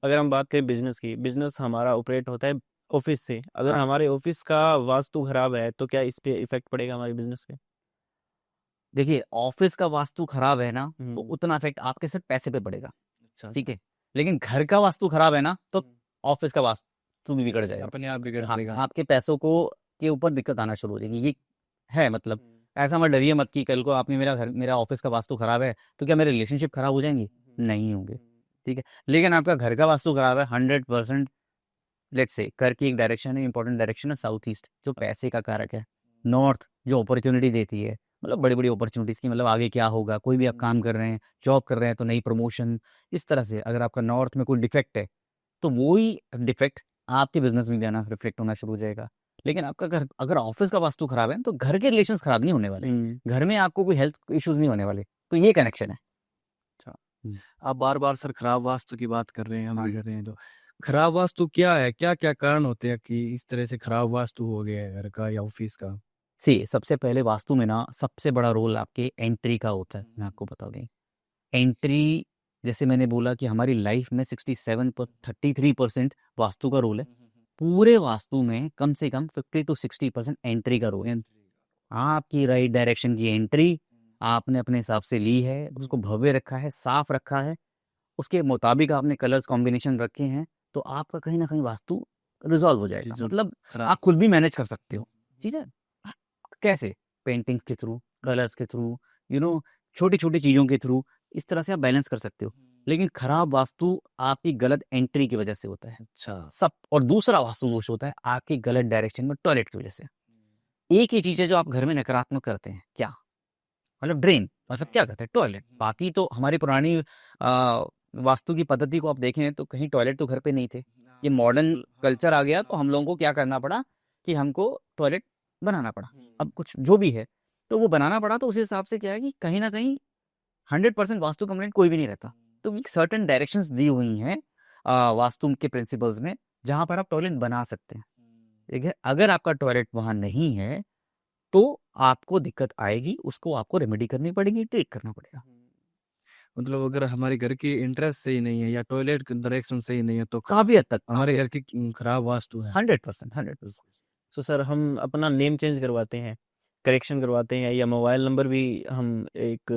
अगर हम बात करें बिजनेस की, बिजनेस हमारा ऑपरेट होता है ऑफिस से। अगर हाँ। हमारे ऑफिस का वास्तु खराब है तो क्या इस पे इफेक्ट पड़ेगा हमारे बिजनेस पे? देखिए, ऑफिस का वास्तु खराब है ना, तो हम्म। उतना इफेक्ट आपके सिर्फ पैसे पे पड़ेगा, अच्छा, ठीक है। लेकिन घर का वास्तु खराब है ना, तो ऑफिस का वास्तु भी बिगड़ जाएगा। अपने आप बिगड़ हाँ, जाएगा। आपके पैसों को के ऊपर दिक्कत आना शुरू हो जाएगी। ये है मतलब, ऐसा मत डरिए मत कि कल को आपने मेरा ऑफिस का वास्तु खराब है तो क्या मेरे रिलेशनशिप खराब हो जाएंगे? नहीं होंगे, ठीक है। लेकिन आपका घर का वास्तु खराब है, 100% लेट्स से घर की एक डायरेक्शन है, इंपॉर्टेंट डायरेक्शन है साउथ ईस्ट, जो पैसे का कारक है। नॉर्थ जो अपॉर्चुनिटी देती है, मतलब बड़ी बड़ी अपॉर्चुनिटीज़ की, मतलब आगे क्या होगा, कोई भी आप काम कर रहे हैं, जॉब कर रहे हैं तो नई प्रमोशन, इस तरह से। अगर आपका नॉर्थ में कोई डिफेक्ट है तो वो ही डिफेक्ट आपके बिजनेस में भी आना, रिफ्लेक्ट होना शुरू हो जाएगा। लेकिन आपका घर, अगर ऑफिस का वास्तु खराब है तो घर के रिलेशंस खराब नहीं होने वाले, घर में आपको कोई हेल्थ इश्यूज नहीं होने वाले। तो ये कनेक्शन है। आप बार बार सर खराब वास्तु की बात कर रहे हैं, हम हाँ। भी कर रहे हैं, तो खराब वास्तु क्या है, क्या क्या कारण होते हैं कि इस तरह से खराब वास्तु हो गया है घर का या ऑफिस का? सबसे पहले वास्तु में ना सबसे बड़ा रोल आपके एंट्री का होता है। मैं आपको बता दें, एंट्री, जैसे मैंने बोला कि हमारी लाइफ में 33% वास्तु का रोल है। पूरे वास्तु में कम से कम 50 to 60% एंट्री का रोल है। आपकी राइट डायरेक्शन की एंट्री आपने अपने हिसाब से ली है, उसको भव्य रखा है, साफ रखा है, उसके मुताबिक आपने कलर्स कॉम्बिनेशन रखे हैं, तो आपका कहीं ना कहीं वास्तु रिजॉल्व हो जाएगा। मतलब आप खुद भी मैनेज कर सकते हो। ठीक है, कैसे? पेंटिंग्स के थ्रू, कलर्स के थ्रू, छोटी छोटी चीज़ों के थ्रू, इस तरह से आप बैलेंस कर सकते हो। लेकिन खराब वास्तु आपकी गलत एंट्री की वजह से होता है। अच्छा। सब। और दूसरा वास्तु दोष होता है आपकी गलत डायरेक्शन में टॉयलेट की वजह से। एक ही चीज़ है जो आप घर में नकारात्मक करते हैं, क्या? मतलब ड्रेन, मतलब क्या करते हैं? टॉयलेट। बाकी तो हमारी पुरानी वास्तु की पद्धति को आप देखें तो कहीं टॉयलेट तो घर पे नहीं थे। ये मॉडर्न कल्चर आ गया तो हम लोगों को क्या करना पड़ा कि हमको टॉयलेट बनाना पड़ा। अब कुछ जो भी है तो वो बनाना पड़ा, तो उस हिसाब से क्या है कि कहीं ना कहीं 100% वास्तु कंप्लेंट कोई भी नहीं रहता। तो एक सर्टन डायरेक्शंस दी हुई हैं वास्तु के प्रिंसिपल्स में, जहाँ पर आप टॉयलेट बना सकते हैं। ठीक है, अगर आपका टॉयलेट वहाँ नहीं है तो आपको दिक्कत आएगी, उसको आपको रेमेडी करनी पड़ेगी, ट्रीट करना पड़ेगा। मतलब अगर हमारे घर की इंटरेस्ट सही नहीं है या टॉयलेट की डायरेक्शन सही नहीं है तो काफी हद तक हमारे घर की खराब वास्तु है। 100%। सो सर, हम अपना नेम चेंज करवाते हैं, करेक्शन करवाते हैं, या मोबाइल नंबर भी हम एक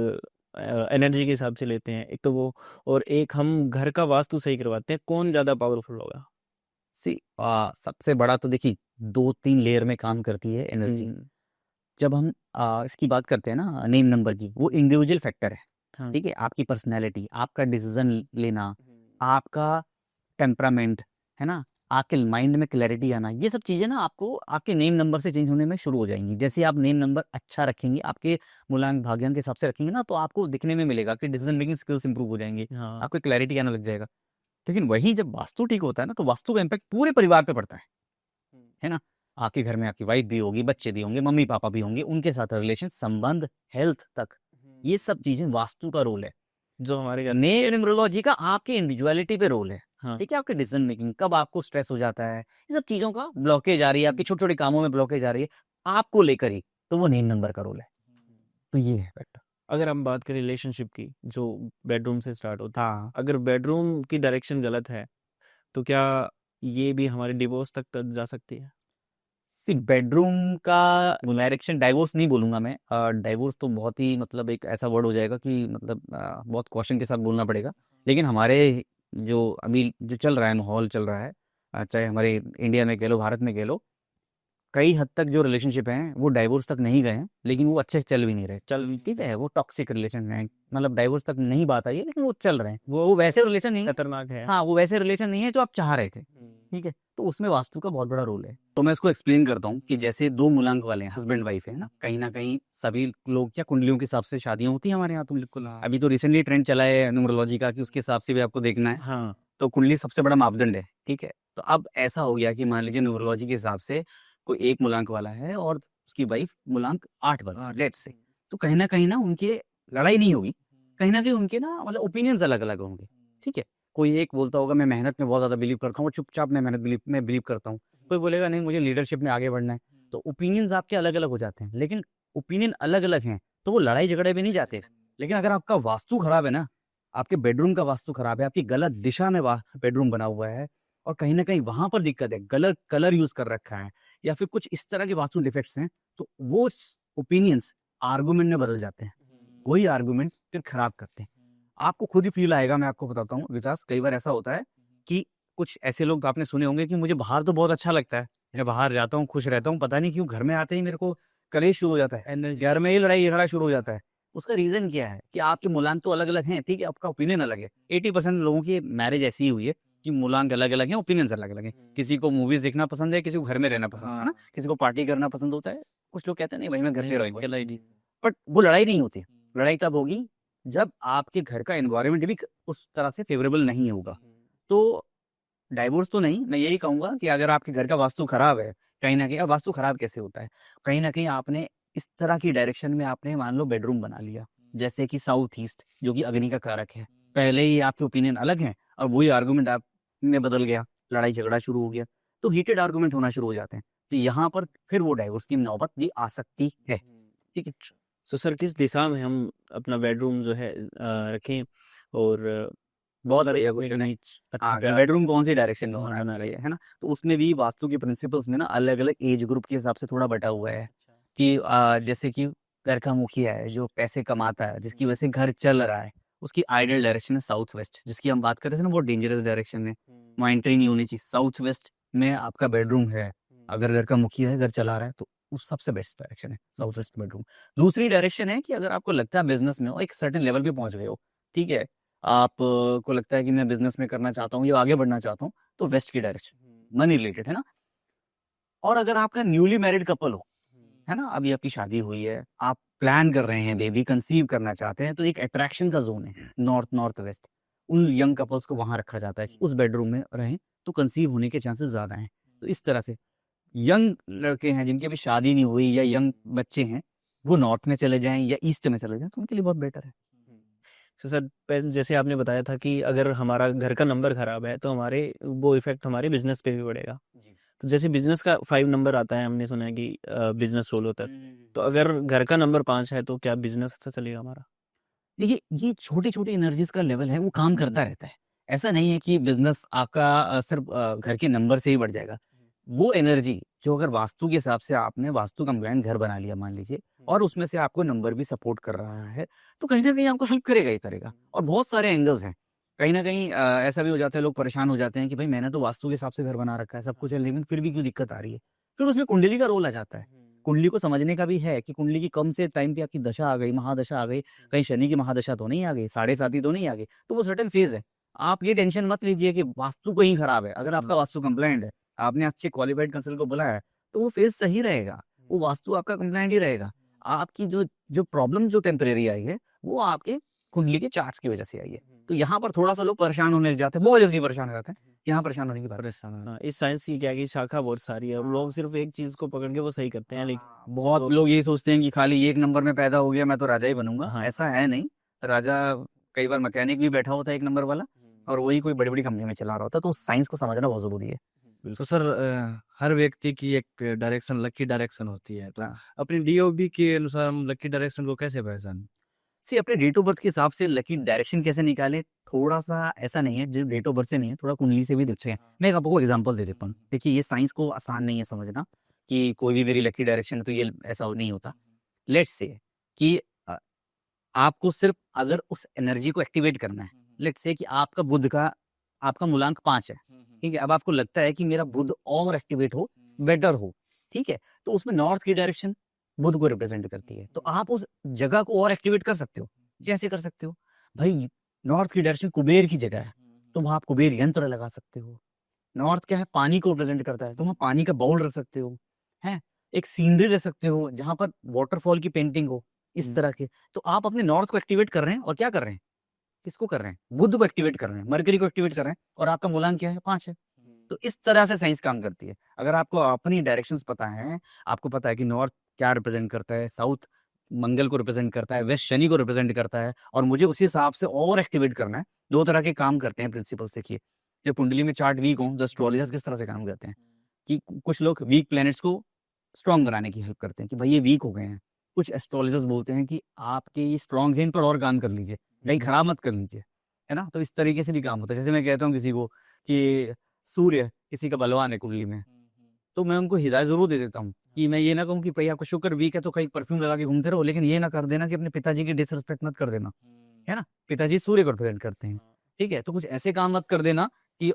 एनर्जी के हिसाब से लेते हैं, एक तो वो, और एक हम घर का वास्तु सही करवाते हैं, कौन ज़्यादा पावरफुल होगा? सबसे बड़ा तो देखिए 2-3 लेयर में काम करती है एनर्जी। जब हम इसकी बात करते हैं ना नेम नंबर की, वो इंडिविजुअल फैक्टर है। हाँ। ठीक है, आपकी पर्सनैलिटी, आपका डिसीजन लेना, आपका टेम्परामेंट, है ना, आपके माइंड में क्लैरिटी आना, ये सब चीज़ें ना आपको आपके नेम नंबर से चेंज होने में शुरू हो जाएंगी। जैसे आप नेम नंबर अच्छा रखेंगे, आपके मूलांक भाग्यांक के हिसाब से रखेंगे ना, तो आपको दिखने में मिलेगा कि डिसीजन मेकिंग स्किल्स इंप्रूव हो जाएंगी, हाँ। आपको क्लैरिटी आना लग जाएगा। लेकिन वही जब वास्तु ठीक होता है ना, तो वास्तु का इम्पैक्ट पूरे परिवार पे पड़ता है ना। आपके घर में आपकी वाइफ भी होगी, बच्चे भी होंगे, मम्मी पापा भी होंगे, उनके साथ रिलेशन, संबंध, हेल्थ तक, ये सब चीजें वास्तु का रोल है। जो हमारे घर न्यूमरोलॉजी का आपकी इंडिविजुअलिटी पे रोल है। हाँ। ठीक है, आपके डिसीजन मेकिंग, कब आपको स्ट्रेस हो जाता है, ये सब चीजों का ब्लॉकेज आ रही है, आपकी छोटे छोटे कामों में ब्लॉकेज आ रही है आपको लेकर ही, तो वो नेम नंबर का रोल है। तो ये है फैक्टर। अगर हम बात करें रिलेशनशिप की, जो बेडरूम से स्टार्ट होता है, हाँ, अगर बेडरूम की डायरेक्शन गलत है तो क्या ये भी हमारे डिवोर्स तक जा सकती है? सिर्फ बेडरूम का डायरेक्शन, डाइवोर्स नहीं बोलूंगा मैं। डाइवोर्स तो बहुत ही, मतलब एक ऐसा वर्ड हो जाएगा कि मतलब बहुत कॉशन के साथ बोलना पड़ेगा। लेकिन हमारे जो अभी जो चल रहा है, माहौल चल रहा है, चाहे हमारे इंडिया में कह लो, भारत में कह लो, कई हद तक जो रिलेशनशिप हैं वो डाइवोर्स तक नहीं गए हैं, लेकिन वो अच्छे से चल भी नहीं रहे। ठीक है, वो टॉक्सिक रिलेशन है, मतलब डाइवोर्स तक नहीं बात आई है, लेकिन वो चल रहे हैं। वो वैसे रिलेशन नहीं है, खतरनाक है। हाँ, वो वैसे रिलेशन नहीं है जो आप चाह रहे थे। ठीक है, तो उसमें वास्तु का बहुत बड़ा रोल है। तो मैं इसको एक्सप्लेन करता हूँ कि जैसे दो मूलांक वाले हैं, हस्बैंड वाइफ है ना कहीं सभी लोग क्या कुंडलियों के हिसाब से शादियां होती हैं हमारे यहाँ तो। बिल्कुल, अभी तो रिसेंटली ट्रेंड चला है न्यूमरोलॉजी का कि उसके हिसाब से भी आपको देखना है। हाँ। तो कुंडली सबसे बड़ा मापदंड है। ठीक है, तो अब ऐसा हो गया कि मान लीजिए न्यूमरोलॉजी के हिसाब से कोई 1 मूलांक वाला है और उसकी वाइफ मूलांक 8 वाला, लेट्स से, तो कहीं ना उनके लड़ाई नहीं होगी, कहीं ना कहीं उनके ना मतलब ओपिनियंस अलग अलग होंगे। ठीक है, कोई एक बोलता होगा मैं मेहनत में बहुत ज़्यादा बिलीव करता हूँ, चुपचाप मैं बिलीव करता हूँ। कोई बोलेगा नहीं, मुझे लीडरशिप में आगे बढ़ना है। तो ओपिनियंस आपके अलग अलग हो जाते हैं, लेकिन ओपिनियन अलग अलग हैं तो वो लड़ाई झगड़े में नहीं जाते। लेकिन अगर आपका वास्तु खराब है ना, आपके बेडरूम का वास्तु खराब है, आपकी गलत दिशा में बेडरूम बना हुआ है, और कहीं ना कहीं वहां पर दिक्कत है, गलत कलर यूज कर रखा है, या फिर कुछ इस तरह के वास्तु डिफेक्ट्स हैं, तो वो ओपिनियंस आर्गुमेंट में बदल जाते हैं। वही आर्गुमेंट फिर खराब करते हैं। आपको खुद ही फील आएगा, मैं आपको बताता हूँ विकास, कई बार ऐसा होता है कि कुछ ऐसे लोग आपने सुने होंगे कि मुझे बाहर तो बहुत अच्छा लगता है, मैं बाहर जाता हूँ खुश रहता हूँ, पता नहीं क्यों घर में आते ही मेरे को कलेश शुरू हो जाता है, घर में ही लड़ाई झगड़ा शुरू हो जाता है। उसका रीजन क्या है कि आपके मूलांक तो अलग अलग हैं। ठीक है, आपका ओपिनियन अलग है। 80% लोगों की मैरिज ऐसी ही हुई है कि मूलांक अलग अलग हैं, ओपिनियंस अलग अलग हैं। किसी को मूवीज देखना पसंद है, किसी को घर में रहना पसंद है ना, किसी को पार्टी करना पसंद होता है, कुछ लोग कहते हैं नहीं भाई मैं घर में रहूंगा। बट वो लड़ाई नहीं होती। लड़ाई तब होगी जब आपके घर का एनवायरनमेंट भी उस तरह से फेवरेबल नहीं होगा। तो डाइवोर्स तो नहीं, मैं यही कहूंगा कि अगर आपके घर का वास्तु खराब है कहीं ना कहीं, अब वास्तु खराब कैसे होता है, कहीं ना कहीं आपने इस तरह की डायरेक्शन में आपने मान लो बेडरूम बना लिया, जैसे कि साउथ ईस्ट, जो कि अग्नि का कारक है। पहले ही आपके ओपिनियन अलग हैं और वही आर्गुमेंट आप में बदल गया, लड़ाई झगड़ा शुरू हो गया, तो हीटेड आर्गुमेंट होना शुरू हो जाते हैं। तो यहाँ पर फिर वो डाइवोर्स की नौबत भी आ सकती है। ठीक है। सो सर किस दिशा में हम अपना बेडरूम जो है रखें, और बहुत बढ़िया क्वेश्चन है। हाँ, बेडरूम कौन सी डायरेक्शन में होना चाहिए, है ना। तो उसमें भी वास्तु के प्रिंसिपल्स में ना अलग अलग एज ग्रुप के हिसाब से थोड़ा बटा हुआ है कि जैसे कि घर का मुखिया है जो पैसे कमाता है, जिसकी वजह से घर चल रहा है, उसकी आइडियल डायरेक्शन है साउथ वेस्ट, जिसकी हम बात कर रहे थे ना, वो डेंजरस डायरेक्शन है, वहाँ एंट्री नहीं होनी चाहिए। साउथ वेस्ट में आपका बेडरूम है, अगर घर का मुखिया है, घर चला रहा है, तो वो सबसे बेस्ट डायरेक्शन है साउथ वेस्ट बेडरूम। दूसरी डायरेक्शन है कि अगर आपको लगता है बिजनेस में हो, एक सर्टेन लेवल पे पहुंच गए हो, ठीक है, आप को लगता है कि मैं बिजनेस में करना चाहता हूँ या आगे बढ़ना चाहता हूँ, तो वेस्ट की डायरेक्शन मनी रिलेटेड, है ना। और अगर आपका न्यूली मैरिड कपल हो, है ना, अभी आपकी शादी हुई है, आप प्लान कर रहे हैं, बेबी कंसीव करना चाहते हैं, तो एक अट्रैक्शन का जोन है नॉर्थ वेस्ट, उन यंग कपल्स को वहां रखा जाता है कि उस बेडरूम में रहें तो कंसीव होने के चांसेस ज्यादा हैं। तो इस तरह से यंग लड़के हैं जिनकी अभी शादी नहीं हुई या यंग बच्चे हैं, वो नॉर्थ में चले जाएं या ईस्ट में चले जाएं, तो उनके लिए बहुत बेटर है। तो सर जैसे आपने बताया था कि अगर हमारा घर का नंबर खराब है तो हमारे वो इफेक्ट हमारे बिजनेस पे भी पड़ेगा। तो जैसे बिजनेस का 5 नंबर आता है, हमने सुना है कि बिजनेस रोल होता है, तो अगर घर का नंबर 5 है तो क्या बिजनेस अच्छा चलेगा हमारा? देखिए, ये छोटी छोटी एनर्जीज का लेवल है, वो काम करता रहता है। ऐसा नहीं है कि बिजनेस आपका सिर्फ घर के नंबर से ही बढ़ जाएगा। वो एनर्जी जो अगर वास्तु के हिसाब से आपने वास्तु कंप्लायंट घर बना लिया मान लीजिए, और उसमें से आपको नंबर भी सपोर्ट कर रहा है, तो कहीं ना कहीं आपको हेल्प करेगा ही करेगा। और बहुत सारे एंगल्स हैं। कहीं ना कहीं ऐसा भी हो जाता है, लोग परेशान हो जाते हैं कि भाई मैंने तो वास्तु के हिसाब से घर बना रखा है, सब कुछ है, लेकिन फिर भी क्यों दिक्कत आ रही है। फिर उसमें कुंडली का रोल आ जाता है। कुंडली को समझने का भी है कि कुंडली की कम से टाइम पे आपकी दशा आ गई, महादशा आ गई, कहीं शनि की महादशा तो नहीं आ गई, 7.5 तो नहीं आ गई, तो वो सर्टेन फेज है। आप ये टेंशन मत लीजिए कि वास्तु कहीं खराब है। अगर आपका वास्तु कंप्लायंट है, आपने अच्छे क्वालिफाइड कंसल्टेंट को बुलाया है, तो वो फेज सही रहेगा, वो वास्तु आपका कंप्लायंट ही रहेगा। आपकी जो जो प्रॉब्लम जो टेम्परेरी आई है, वो आपके कुंडली के चार्ट्स की वजह से आई है। तो यहाँ पर थोड़ा सा लोग परेशान होने लग जाते हैं, बहुत जल्दी परेशान हो जाते हैं। यहाँ परेशान होने की बात नहीं। इस साइंस की क्या की शाखा बहुत सारी है, लोग सिर्फ एक चीज को पकड़ के वो सही करते हैं, लेकिन बहुत लोग ये सोचते हैं कि खाली एक नंबर में पैदा हो गया मैं तो राजा ही बनूंगा। हाँ। ऐसा है नहीं। राजा कई बार मैकेनिक भी बैठा होता है एक नंबर वाला, और वही कोई बड़ी बड़ी कंपनी में चला रहा होता है। तो साइंस को समझना बहुत जरूरी है। तो सर हर व्यक्ति की एक डायरेक्शन लकी डायरेक्शन होती है, तो अपनी डीओबी के अनुसार हम लकी डायरेक्शन को कैसे पहचान? सी अपने डेट ऑफ बर्थ के हिसाब से लकी डायरेक्शन कैसे निकाले, थोड़ा सा ऐसा नहीं है जो डेट ऑफ बर्थ से नहीं है, थोड़ा कुंडली से भी देख सकते हैं। मैं एक आपको एग्जांपल दे देता हूँ। देखिए, ये साइंस को आसान नहीं है समझना कि कोई भी मेरी लकी डायरेक्शन है तो ये ऐसा नहीं होता। लेट्स से कि आपको सिर्फ अगर उस एनर्जी को एक्टिवेट करना है, लेट्स से कि आपका बुध का आपका मूलांक 5 है, ठीक है। अब आपको लगता है कि मेरा बुध और एक्टिवेट हो, बेटर हो, ठीक है, तो उसमें नॉर्थ की डायरेक्शन बुध को रिप्रेजेंट करती है। तो आप उस जगह को और एक्टिवेट कर सकते हो। जैसे कर सकते हो, भाई नॉर्थ की डायरेक्शन कुबेर की जगह है, तो वहां आप कुबेर यंत्र लगा सकते हो। नॉर्थ क्या है, पानी को रिप्रेजेंट करता है, तो वहां पानी का बाउल रख सकते हो, है। एक सीनरी रख सकते हो जहां पर वाटरफॉल की पेंटिंग हो, इस तरह के। तो आप अपने नॉर्थ को एक्टिवेट कर रहे हैं, और क्या कर रहे हैं, किसको कर रहे हैं, बुध को एक्टिवेट कर रहे हैं, मरकरी को एक्टिवेट कर रहे हैं, और आपका मूलांक क्या है, 5 है। तो इस तरह से साइंस काम करती है। अगर आपको अपनी डायरेक्शंस पता है, आपको पता है कि नॉर्थ क्या रिप्रेजेंट करता है, साउथ मंगल को रिप्रेजेंट करता है, वेस्ट शनि को रिप्रेजेंट करता है, और मुझे उसी हिसाब से और एक्टिवेट करना है। 2 तरह के काम करते हैं प्रिंसिपल देखिए। जब कुंडली में चार्ट वीक हो, तो एस्ट्रोलॉजर्स किस तरह से काम करते हैं कि कुछ लोग वीक प्लैनेट्स को स्ट्रांग बनाने की हेल्प करते हैं कि भाई ये वीक हो गए हैं। कुछ एस्ट्रोलॉजर्स बोलते हैं कि आपके ये स्ट्रांग है, इन पर और काम कर लीजिए, कहीं खराब मत कर लीजिए, है ना। तो इस तरीके से भी काम होता है। जैसे मैं कहता हूँ किसी को कि सूर्य किसी का बलवान है कुंडली में, तो मैं उनको हिदायत जरूर दे देता हूँ कि मैं ये ना कहूँ कि भाई आपका शुक्र वीक है तो कहीं परफ्यूम लगा के घूमते रहो, लेकिन ये ना कर देना कि अपने पिताजी की डिसरिस्पेक्ट मत कर देना, है ना। पिताजी सूर्य को रिप्रेजेंट करते हैं, ठीक है। तो कुछ ऐसे काम मत कर देना कि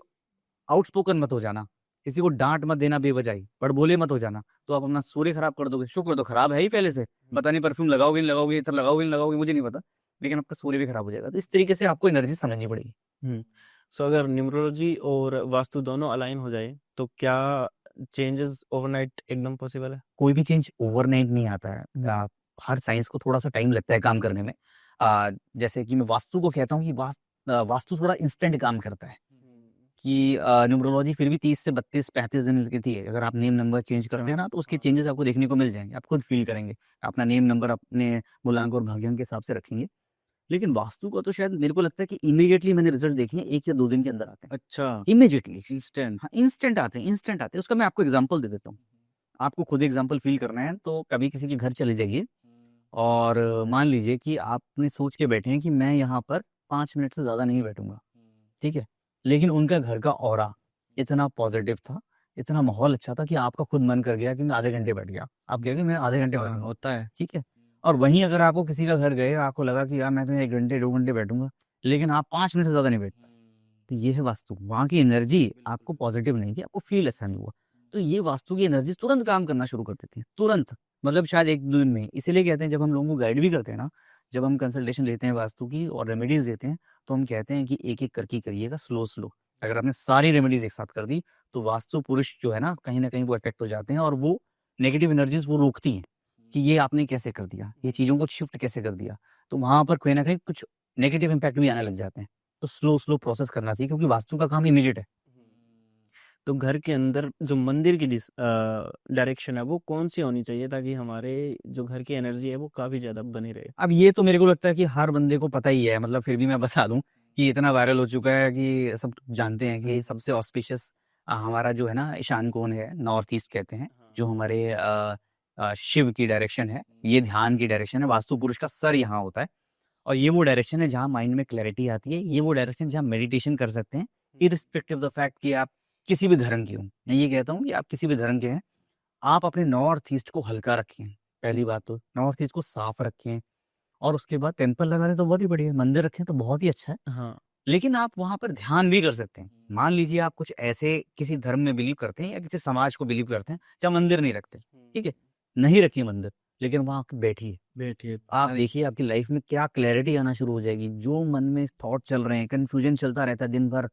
आउटस्पोकन मत हो जाना, किसी को डांट मत देना बेवजह, बड़बोले मत हो जाना, तो आप अपना सूर्य खराब कर दोगे। शुक्र तो खराब है ही पहले से, पता नहीं परफ्यूम लगाओगे नहीं लगाओगे, इतना लगाओगे नहीं लगाओगे, मुझे नहीं पता, लेकिन आपका सूर्य भी खराब हो जाएगा। तो इस तरीके से आपको एनर्जी समझनी पड़ेगी। सो अगर न्यूमरोलॉजी और वास्तु दोनों अलाइन हो जाए तो क्या चेंजेस ओवरनाइट एकदम पॉसिबल है? कोई भी चेंज ओवरनाइट नहीं आता है। हर साइंस को थोड़ा सा टाइम लगता है काम करने में। जैसे कि मैं वास्तु को कहता हूँ कि वास्तु थोड़ा इंस्टेंट काम करता है कि न्यूमरोलॉजी फिर भी 30 से 32-35 दिन लगती है। अगर आप नेम नंबर चेंज करते हैं ना तो उसके चेंजेस आपको देखने को मिल जाएंगे, आप खुद फील करेंगे। अपना नेम नंबर अपने मूलांक और भाग्यांक के हिसाब से रखेंगे। लेकिन वास्तु का तो शायद मेरे को लगता है कि इमीडिएटली मैंने रिजल्ट देखे हैं, 1 या 2 दिन के अंदर आते हैं। अच्छा, इमीडिएटली इंस्टेंट। हाँ, इंस्टेंट आते हैं, इंस्टेंट आते हैं। उसका मैं आपको एग्जांपल दे देता हूँ। आपको खुद एग्जांपल फील करना है तो कभी किसी के घर चले जाइए और मान लीजिए कि आपने सोच के बैठे हैं कि मैं यहाँ पर 5 मिनट से ज़्यादा नहीं बैठूंगा, ठीक है। लेकिन उनका घर का ऑरा इतना पॉजिटिव था, इतना माहौल अच्छा था कि आपका खुद मन कर गया कि मैं आधे घंटे बैठ गया। आप कहेंगे मैं आधे घंटे बैठूंगा, होता है। ठीक है। और वहीं अगर आपको किसी का घर गए, आपको लगा कि यार मैं तो 1 घंटे 2 घंटे बैठूंगा, लेकिन आप 5 मिनट से ज़्यादा नहीं बैठ पाए, तो ये है वास्तु। वहाँ की एनर्जी आपको पॉजिटिव नहीं थी, आपको फील अच्छा नहीं हुआ। तो ये वास्तु की एनर्जी तुरंत काम करना शुरू कर देती है, तुरंत। मतलब शायद 1-2 दिन में। इसीलिए कहते हैं जब हम लोगों को गाइड भी करते हैं ना, जब हम कंसल्टेशन लेते हैं वास्तु की और रेमेडीज देते हैं, तो हम कहते हैं कि एक-एक करके करिएगा, स्लो स्लो। अगर आपने सारी रेमेडीज एक साथ कर दी तो वास्तु पुरुष जो है ना, कहीं न कहीं वो इफेक्ट हो जाते हैं और वो नेगेटिव एनर्जीज वो रोकती हैं कि ये आपने कैसे कर दिया, ये चीज़ों को शिफ्ट कैसे कर दिया। तो वहाँ पर कहीं न कहीं कुछ नेगेटिव इम्पैक्ट भी आने लग जाते हैं। तो स्लो स्लो प्रोसेस करना चाहिए क्योंकि वास्तु का काम इमीडिएट है। तो घर के अंदर जो मंदिर की डायरेक्शन है वो कौन सी होनी चाहिए ताकि हमारे जो घर की एनर्जी है वो काफी ज्यादा बनी रहे? अब ये तो मेरे को लगता है कि हर बंदे को पता ही है, मतलब फिर भी मैं बता दूं कि इतना वायरल हो चुका है कि सब जानते हैं कि सबसे ऑस्पिशियस हमारा जो है ना ईशान कोण है, नॉर्थ ईस्ट कहते हैं, जो हमारे शिव की डायरेक्शन है। ये ध्यान की डायरेक्शन है, वास्तु पुरुष का सर यहाँ होता है और ये वो डायरेक्शन है जहाँ माइंड में क्लैरिटी आती है। ये वो डायरेक्शन जहाँ मेडिटेशन कर सकते हैं, इरिस्पेक्टिव ऑफ द फैक्ट कि आप किसी भी धर्म के हो। मैं ये कहता हूँ कि आप किसी भी धर्म के हैं, आप अपने नॉर्थ ईस्ट को हल्का रखें। पहली बात तो नॉर्थ ईस्ट को साफ रखें और उसके बाद टेम्पल लगा दें तो बहुत ही बढ़िया है, मंदिर रखें तो बहुत ही अच्छा है। हाँ। लेकिन आप वहाँ पर ध्यान भी कर सकते हैं। मान लीजिए आप कुछ ऐसे किसी धर्म में बिलीव करते हैं या किसी समाज को बिलीव करते हैं जहाँ मंदिर नहीं रखते, ठीक है? नहीं रखिए मंदिर, लेकिन वहाँ बैठिए। बैठिए। आप देखिए आपकी लाइफ में क्या क्लैरिटी आना शुरू हो जाएगी। जो मन में थॉट चल रहे हैं, कन्फ्यूजन चलता रहता है दिन भर,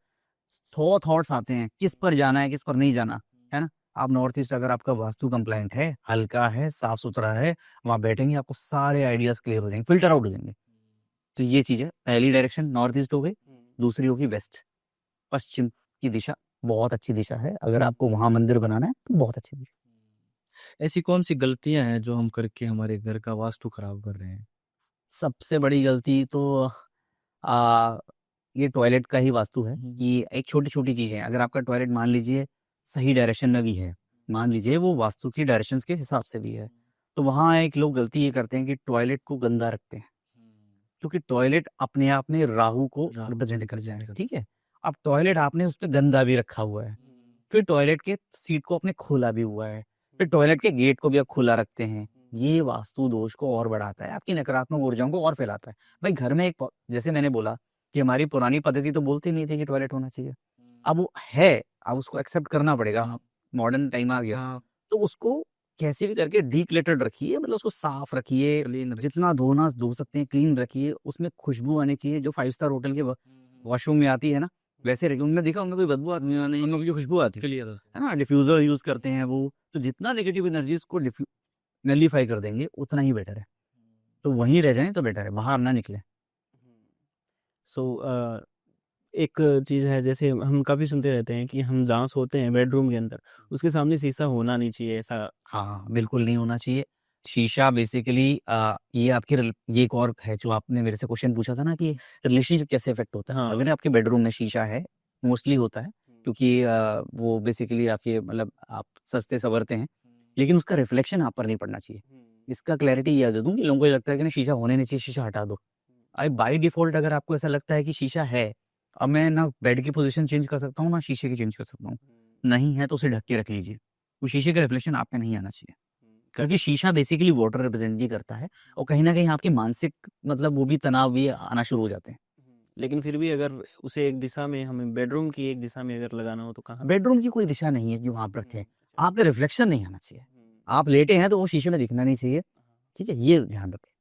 थॉट्स आते हैं, किस पर जाना है, किस पर नहीं जाना, है ना? आप नॉर्थ ईस्ट अगर आपका वास्तु कंप्लायंट है, हल्का है, साफ-सुथरा है, वहाँ बैठेंगे आपको सारे आइडियाज़ क्लियर हो जाएँगे, फ़िल्टर आउट हो जाएँगे। तो ये चीज़ है, पहली डायरेक्शन नॉर्थ ईस्ट हो गई, दूसरी होगी वेस्ट, पश्चिम की दिशा बहुत अच्छी दिशा है। अगर आपको वहाँ मंदिर बनाना है, तो बहुत अच्छी दिशा। ऐसी कौन सी गलतियां हैं जो हम करके हमारे घर का वास्तु खराब कर रहे हैं? सबसे बड़ी गलती तो अ, ये टॉयलेट का ही वास्तु है कि एक छोटी-छोटी चीज़ें हैं। अगर आपका टॉयलेट मान लीजिए सही डायरेक्शन में भी है, मान लीजिए वो वास्तु की डायरेक्शंस के हिसाब से भी है, तो वहाँ एक लोग गलती ये करते हैं कि टॉयलेट को गंदा रखते हैं। क्योंकि टॉयलेट अपने आप में राहु को रिप्रेजेंट कर जाएगा, ठीक है? अब टॉयलेट आपने उसपे गंदा भी रखा हुआ है, फिर टॉयलेट के सीट को आपने खोला भी हुआ है, फिर टॉयलेट के गेट को भी आप खुला रखते हैं। ये वास्तु दोष को और बढ़ाता है, आपकी नकारात्मक ऊर्जाओं को और फैलाता है। भाई घर में जैसे मैंने बोला कि हमारी पुरानी पद्धति तो बोलती नहीं थी कि टॉयलेट होना चाहिए। अब वो है, अब उसको एक्सेप्ट करना पड़ेगा, मॉडर्न टाइम आ गया। तो उसको कैसे भी करके डिक्लटर्ड रखिए, मतलब उसको साफ रखिए, जितना धोना धो सकते हैं क्लीन रखिए, उसमें खुशबू आनी चाहिए जो 5 स्टार होटल के वॉशरूम में आती है ना, वैसे रखिए। उनने देखा उनमें कोई बदबू आती है, उन लोगों की खुशबू आती है ना, डिफ्यूज़र यूज़ करते हैं वो। तो जितना नेगेटिव एनर्जीज़ को नलिफाई कर देंगे उतना ही बेटर है। तो वहीं रह जाएँ तो बेटर है, बाहर ना निकलें। सो एक चीज़ है जैसे हम काफ़ी सुनते रहते हैं कि हम जहाँ सोते हैं बेडरूम के अंदर उसके सामने शीशा होना नहीं चाहिए, ऐसा। हाँ, बिल्कुल नहीं होना चाहिए। शीशा बेसिकली ये आपके ये एक और है जो आपने मेरे से क्वेश्चन पूछा था ना कि रिलेशनशिप कैसे इफ़ेक्ट होता है। हाँ। अगर आपके बेडरूम में शीशा है, मोस्टली होता है क्योंकि वो बेसिकली आपके मतलब आप सजते-संवरते हैं, लेकिन उसका रिफ्लेक्शन आप पर नहीं पड़ना चाहिए। इसका क्लैरिटी ये दे दूँ कि लोगों को ये लगता है कि नहीं शीशा होने नहीं चाहिए, शीशा हटा दो। बाय डिफ़ॉल्ट अगर आपको ऐसा लगता है कि शीशा है, अब मैं ना बेड की पोज़ीशन चेंज कर सकता हूँ, ना शीशे की चेंज कर सकता हूँ। नहीं है तो उसे ढक के रख लीजिए। वो शीशे का रिफ्लेक्शन आप पे नहीं आना चाहिए। क्योंकि शीशा बेसिकली वाटर रिप्रेजेंट भी करता है और कहीं न कहीं आपके मानसिक मतलब वो भी तनाव भी आना शुरू हो जाते हैं। लेकिन फिर भी अगर उसे एक दिशा में हमें बेडरूम की एक दिशा में अगर लगाना हो तो कहाँ? बेडरूम की कोई दिशा नहीं है जो आप रखें। आप पे रिफ्लेक्शन नहीं आना चाहिए। आप लेटे हैं तो वो शीशे में दिखना नहीं चाहिए। ठीक है? ये ध्यान रखें।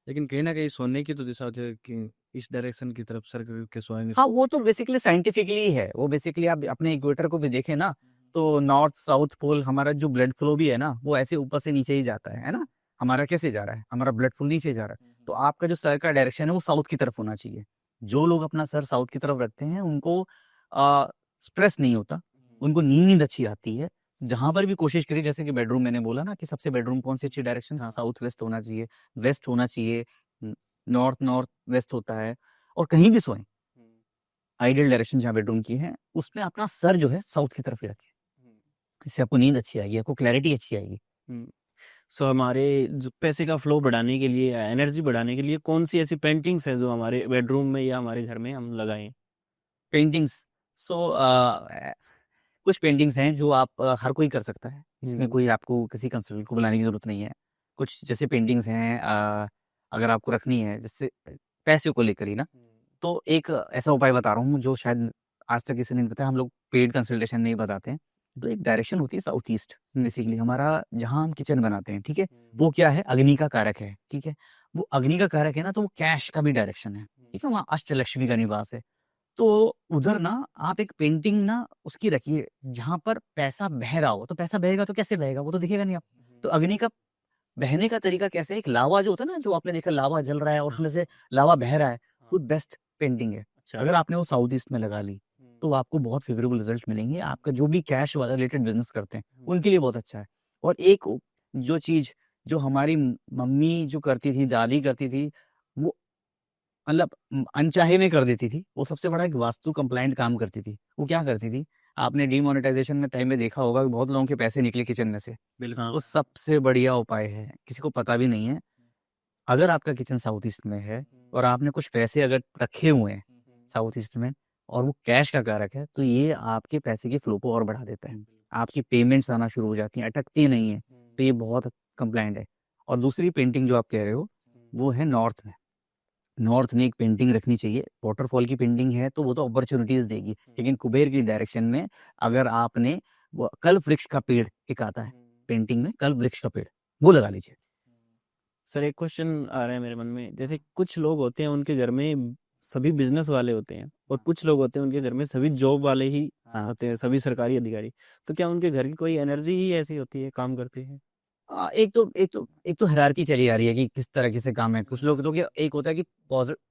लेकिन कहीं न कहीं सोने की तो दिशा होती है कि इस डायरेक्शन की तरफ सर के सोएंगे? हाँ, वो तो बेसिकली साइंटिफिकली है। वो बेसिकली आप अपने इक्वेटर को भी देखें ना, तो नॉर्थ साउथ पोल हमारा जो ब्लड फ्लो भी है ना, वो ऐसे ऊपर से नीचे ही जाता है ना? हमारा कैसे जा रहा है? हमारा ब्लड फ्लो नीचे जा रहा है। तो आपका जो सर का डायरेक्शन है वो साउथ की तरफ होना चाहिए। जो लोग अपना सर साउथ की तरफ रखते हैं उनको स्ट्रेस नहीं होता, उनको नींद अच्छी आती है। जहाँ पर भी कोशिश करिए, जैसे कि बेडरूम मैंने बोला ना कि सबसे बेडरूम कौन सी अच्छी डायरेक्शन, हाँ, साउथ वेस्ट होना चाहिए, वेस्ट होना चाहिए, नॉर्थ नॉर्थ वेस्ट होता है। और कहीं भी सोएं, आइडियल डायरेक्शन जहाँ बेडरूम की है, उसमें अपना सर जो है साउथ की तरफ ही रखें। इससे आपको नींद अच्छी आएगी, आपको क्लैरिटी अच्छी आएगी। सो हमारे जो पैसे का फ्लो बढ़ाने के लिए, एनर्जी बढ़ाने के लिए कौन सी ऐसी पेंटिंग्स है जो हमारे बेडरूम में या हमारे घर में हम लगाएं? पेंटिंग्स, सो कुछ पेंटिंग्स हैं जो आप हर कोई कर सकता है। इसमें कोई आपको किसी कंसल्टेंट को बुलाने की ज़रूरत नहीं है। कुछ जैसे पेंटिंग्स हैं, अगर आपको रखनी है, जैसे पैसे को लेकर ही ना, तो एक ऐसा उपाय बता रहा हूँ जो शायद आज तक किसी ने नहीं बताया। हम लोग पेड कंसल्टेशन नहीं बताते हैं। तो एक डायरेक्शन होती है साउथ ईस्ट, बेसिकली हमारा जहाँ हम किचन बनाते हैं, ठीक है? वो क्या है, अग्नि का कारक है, ठीक है? वो अग्नि का कारक है ना, तो वो कैश का भी डायरेक्शन है, ठीक है? वहाँ अष्टलक्ष्मी का निवास है। तो उधर ना आप एक पेंटिंग ना उसकी रखिए जहाँ पर पैसा बह रहा हो। तो पैसा बहेगा तो कैसे बहेगा, वो तो दिखेगा नहीं आप। तो अग्नि का बहने का तरीका कैसे है, एक लावा जो होता है ना, जो आपने देखा लावा जल रहा है और उसमें से लावा बह रहा है, वो बेस्ट पेंटिंग है। अच्छा। अगर आपने वो साउथ ईस्ट में लगा ली तो आपको बहुत फेवरेबल रिजल्ट मिलेंगे। आपका जो भी कैश वाला रिलेटेड बिजनेस करते हैं उनके लिए बहुत अच्छा है। और एक जो चीज जो हमारी मम्मी जो करती थी, दादी करती थी, वो मतलब अनचाहे में कर देती थी। वो सबसे बड़ा एक वास्तु कंप्लायंट काम करती थी। वो क्या करती थी, आपने डीमोनेटाइजेशन में टाइम में देखा होगा कि बहुत लोगों के पैसे निकले किचन में से। बिल्कुल। वो सबसे बढ़िया उपाय है, किसी को पता भी नहीं है। अगर आपका किचन साउथ ईस्ट में है और आपने कुछ पैसे अगर रखे हुए हैं साउथ ईस्ट में और वो कैश का कारक है, तो ये आपके पैसे के फ्लो को और बढ़ा देता है। आपकी पेमेंट्स आना शुरू हो जाती हैं, अटकती नहीं है। तो ये बहुत कंप्लायंट है। और दूसरी पेंटिंग जो आप कह रहे हो, वो है नॉर्थ में। नॉर्थ में एक पेंटिंग रखनी चाहिए। वाटरफॉल की पेंटिंग है तो वो तो अपॉर्चुनिटीज देगी, लेकिन कुबेर की डायरेक्शन में अगर आपने वो कल्प वृक्ष का पेड़ एक आता है पेंटिंग में, कल्प वृक्ष का पेड़, वो लगा लीजिए। सर एक क्वेश्चन आ रहा है मेरे मन में, जैसे कुछ लोग होते हैं उनके घर में सभी बिजनेस वाले होते हैं और कुछ लोग होते हैं उनके घर में सभी जॉब वाले ही होते हैं, सभी सरकारी अधिकारी। तो क्या उनके घर की कोई एनर्जी ही ऐसी होती है, काम करते हैं? एक तो हायरार्की चली आ रही है कि किस तरीके से काम है। कुछ लोग तो क्या, एक होता है कि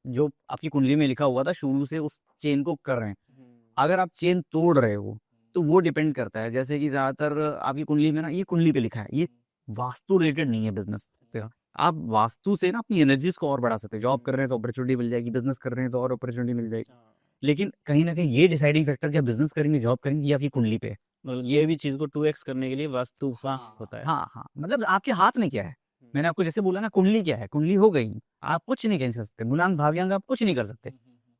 जो आपकी कुंडली में लिखा हुआ था शुरू से उस चेन को कर रहे हैं। अगर आप चेन तोड़ रहे हो तो वो डिपेंड करता है। जैसे कि ज्यादातर आपकी कुंडली में ना, ये कुंडली पे लिखा है, ये वास्तु रिलेटेड नहीं है बिजनेस। आप वास्तु से ना अपनी एनर्जीज को और बढ़ा सकते हैं। जॉब कर रहे हैं तो अपॉर्चुनिटी मिल जाएगी, बिजनेस कर रहे हैं तो और अपॉर्चुनिटी मिल जाएगी। लेकिन कहीं ना कहीं ये डिसाइडिंग फैक्टर क्या बिजनेस करेंगे, जॉब करेंगे, ये आपकी कुंडली पे है। मतलब ये भी चीज को 2x करने के लिए वास्तु होता है। हाँ हाँ, मतलब आपके हाथ में क्या है। मैंने आपको जैसे बोला ना, कुंडली क्या है, कुंडली हो गई, आप कुछ नहीं कर सकते। मूलांक भाग्यांक आप कुछ नहीं कर सकते।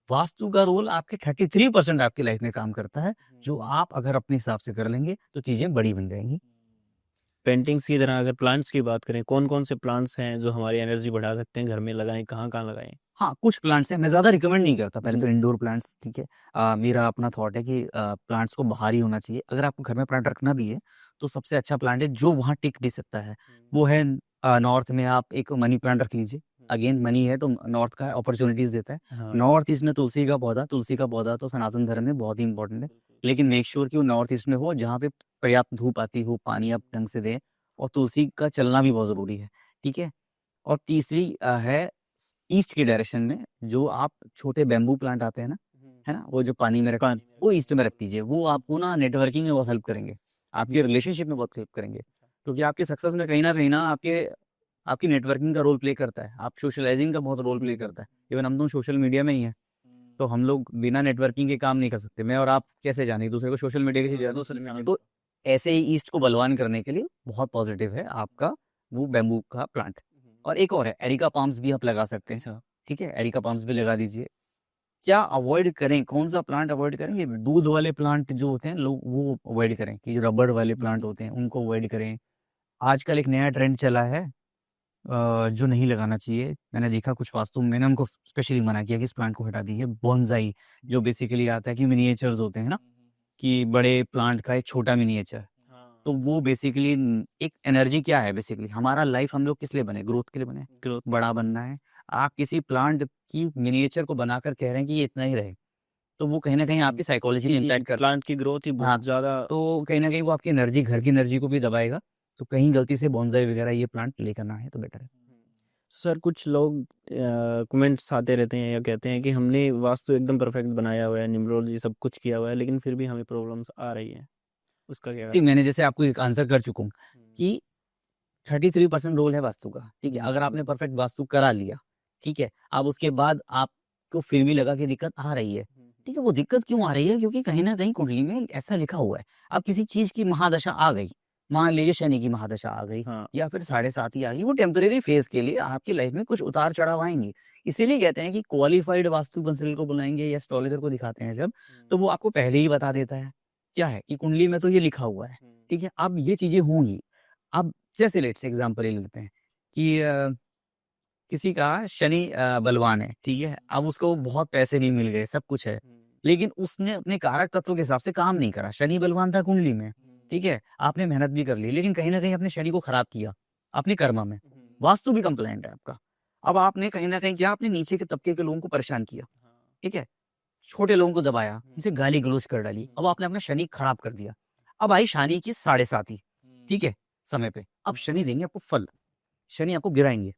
वास्तु का रोल आपके 33% आपकी लाइफ में काम करता है, जो आप अगर अपने हिसाब से कर लेंगे तो चीजें बड़ी बन जाएंगी। पेंटिंग्स की तरह अगर प्लांट्स की बात करें, कौन कौन से प्लांट्स हैं जो हमारी एनर्जी बढ़ा सकते हैं, घर में लगाएं, कहाँ कहाँ लगाएं? हाँ, कुछ प्लांट्स हैं, मैं ज्यादा रिकमेंड नहीं करता। पहले तो इंडोर प्लांट्स, ठीक है। मेरा अपना थॉट है कि प्लांट्स को बाहर ही होना चाहिए। अगर आपको घर में प्लांट रखना भी है तो सबसे अच्छा प्लांट है जो वहाँ टिक भी सकता है, वो है नॉर्थ में आप एक मनी प्लांट रख लीजिए। अगेन मनी है तो नॉर्थ का अपॉर्चुनिटीज देता है। हाँ, नॉर्थ ईस्ट में तुलसी का पौधा तो सनातन धर्म में बहुत ही इंपॉर्टेंट है। लेकिन मेक श्योर कि वो नॉर्थ ईस्ट में हो जहाँ पे पर्याप्त धूप आती हो, पानी आप ढंग से दें, और तुलसी का चलना भी बहुत जरूरी है, ठीक है। और तीसरी है ईस्ट की डायरेक्शन में जो आप छोटे बैम्बू प्लांट आते हैं ना, है ना, वो जो पानी में रखते हैं, वो ईस्ट में रख दीजिए। वो आपको ना नेटवर्किंग में बहुत हेल्प करेंगे, आपके रिलेशनशिप में बहुत हेल्प करेंगे। क्योंकि आपके सक्सेस में कहीं ना आपकी नेटवर्किंग का रोल प्ले करता है, आप सोशलाइजिंग का बहुत रोल प्ले करता है। इवन हम तो सोशल मीडिया में ही हैं, तो हम लोग बिना नेटवर्किंग के काम नहीं कर सकते। मैं और आप कैसे जाने एक दूसरे को, सोशल मीडिया के जरिए। तो ऐसे ही ईस्ट को बलवान करने के लिए बहुत पॉजिटिव है आपका वो बैम्बू का प्लांट। और एक और है, एरिका पाम्स भी आप लगा सकते हैं, ठीक है। एरिका पाम्स भी लगा दीजिए। क्या अवॉइड करें, कौन सा प्लांट अवॉइड करें? ये दूध वाले प्लांट जो होते हैं लोग, वो अवॉइड करें। कि जो रबड़ वाले प्लांट होते हैं उनको अवॉइड करें। आजकल एक नया ट्रेंड चला है जो नहीं लगाना चाहिए। मैंने देखा कुछ वास्तु में, मैंने उनको स्पेशली मना किया कि इस प्लांट को हटा दीजिए। बॉन्साई, जो बेसिकली आता है कि मिनिएचर्स होते हैं ना, कि बड़े प्लांट का एक छोटा मिनिएचर। तो वो बेसिकली एक एनर्जी क्या है, बेसिकली हमारा लाइफ हम लोग किस लिए बने, ग्रोथ के लिए बने, ग्रोथ। बड़ा बनना है। आप किसी प्लांट की मिनिएचर को बनाकर कह रहे हैं कि ये इतना ही रहे, तो वो कहीं ना कहीं आपकी साइकोलॉजी में इम्पैक्ट करता प्लांट की ग्रोथ ही हाँ, बहुत ज़्यादा तो कहीं ना कहीं वो आपकी एनर्जी, घर की एनर्जी को भी दबाएगा। तो कहीं गलती से बॉन्साई वगैरह ये प्लांट लेकर ना है तो बेटर है। सर कुछ लोग कमेंट्स आते रहते हैं या कहते हैं कि हमने वास्तु एकदम परफेक्ट बनाया हुआ है, न्यूमरोलॉजी सब कुछ किया हुआ है, लेकिन फिर भी हमें प्रॉब्लम्स आ रही हैं, उसका क्या ठीक, मैंने जैसे आपको एक आंसर कर चुका हूँ कि 33% रोल है वास्तु का। ठीक है, अगर आपने परफेक्ट वास्तु करा लिया, ठीक है, अब उसके बाद आपको फिर भी लगा कि दिक्कत आ रही है, ठीक है, वो दिक्कत क्यों आ रही है? क्योंकि कहीं ना कहीं कुंडली में ऐसा लिखा हुआ है। अब किसी चीज की महादशा आ गई, मान लीजिए शनि की महादशा आ गई हाँ या फिर 7.5 ही आ गई, वो टेम्परेरी फेज के लिए आपकी लाइफ में कुछ उतार चढ़ाव आएंगे। इसीलिए कहते हैं कि क्वालिफाइड वास्तु कंसल्टेंट को बुलाएंगे या एस्ट्रोलॉजर को दिखाते हैं जब, तो वो आपको पहले ही बता देता है क्या है कि कुंडली में तो ये लिखा हुआ है। ठीक है, अब ये चीजें होंगी। अब जैसे लेट्स एग्जांपल ले लेते हैं कि किसी का शनि बलवान है, ठीक है, अब उसको बहुत पैसे नहीं मिल गए, सब कुछ है, लेकिन उसने अपने कारक तत्व के हिसाब से काम नहीं करा। शनि बलवान था कुंडली में, ठीक है, आपने मेहनत भी कर ली, लेकिन कहीं ना कहीं अपने शनि को खराब किया अपने कर्म में। वास्तु भी कंप्लेंट है आपका। अब आपने कहीं ना कहीं क्या, अपने नीचे के तबके के लोगों को परेशान किया, ठीक है, छोटे लोगों को दबाया, उनसे गाली गलौज कर डाली, अब आपने अपना शनि खराब कर दिया। अब आई शनि की 7.5, ठीक है, समय पे। अब शनि देंगे आपको फल, शनि आपको गिराएंगे,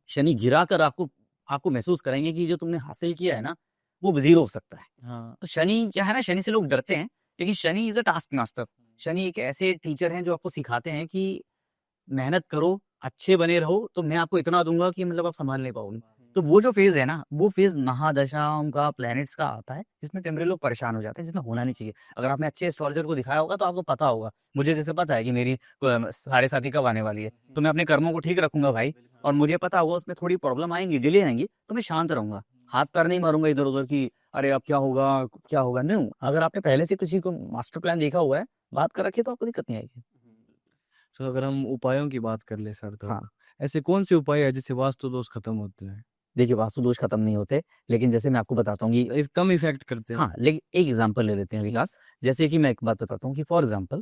शनि गिरा कर आपको आपको महसूस कराएंगे कि जो तुमने हासिल किया है ना वो जीरो हो सकता है। हाँ तो शनि क्या है ना, शनि से लोग डरते हैं, लेकिन Shani is a task master. Shani एक ऐसे टीचर हैं जो आपको सिखाते हैं कि मेहनत करो, अच्छे बने रहो, तो मैं आपको इतना दूंगा कि मतलब आप संभाल नहीं पाओगे। तो वो जो फेज है ना, वो फेज महादशाओं का, प्लैनेट्स का आता है, जिसमें टेम्परेरी लोग परेशान हो जाते हैं, जिसमें होना नहीं चाहिए। अगर आपने अच्छे एस्ट्रोलॉजर को दिखाया होगा तो आपको पता होगा। मुझे जैसे पता है कि मेरी 7.5 कब आने वाली है, तो मैं अपने कर्मों को ठीक रखूंगा भाई, और मुझे पता होगा उसमें थोड़ी प्रॉब्लम आएंगी, डिले आएंगी, तो मैं शांत रहूंगा, हाथ पैर नहीं मारूंगा इधर उधर की अरे अब क्या होगा क्या होगा। नहीं, अगर आपने पहले से किसी को मास्टर प्लान देखा हुआ है, बात कर रखी है, तो आपको दिक्कत नहीं आएगी। तो अगर हम उपायों की बात कर ले सर, तो हाँ, ऐसे कौन से उपाय है जिससे वास्तु दोष खत्म होते हैं, देखिए वास्तु दोष खत्म नहीं होते, लेकिन जैसे मैं आपको बताता हूँ कि कम इफेक्ट करते हैं? हाँ, लेकिन एक एग्जांपल ले लेते हैं विकास। जैसे कि मैं एक बात बताता हूँ कि फॉर एग्जांपल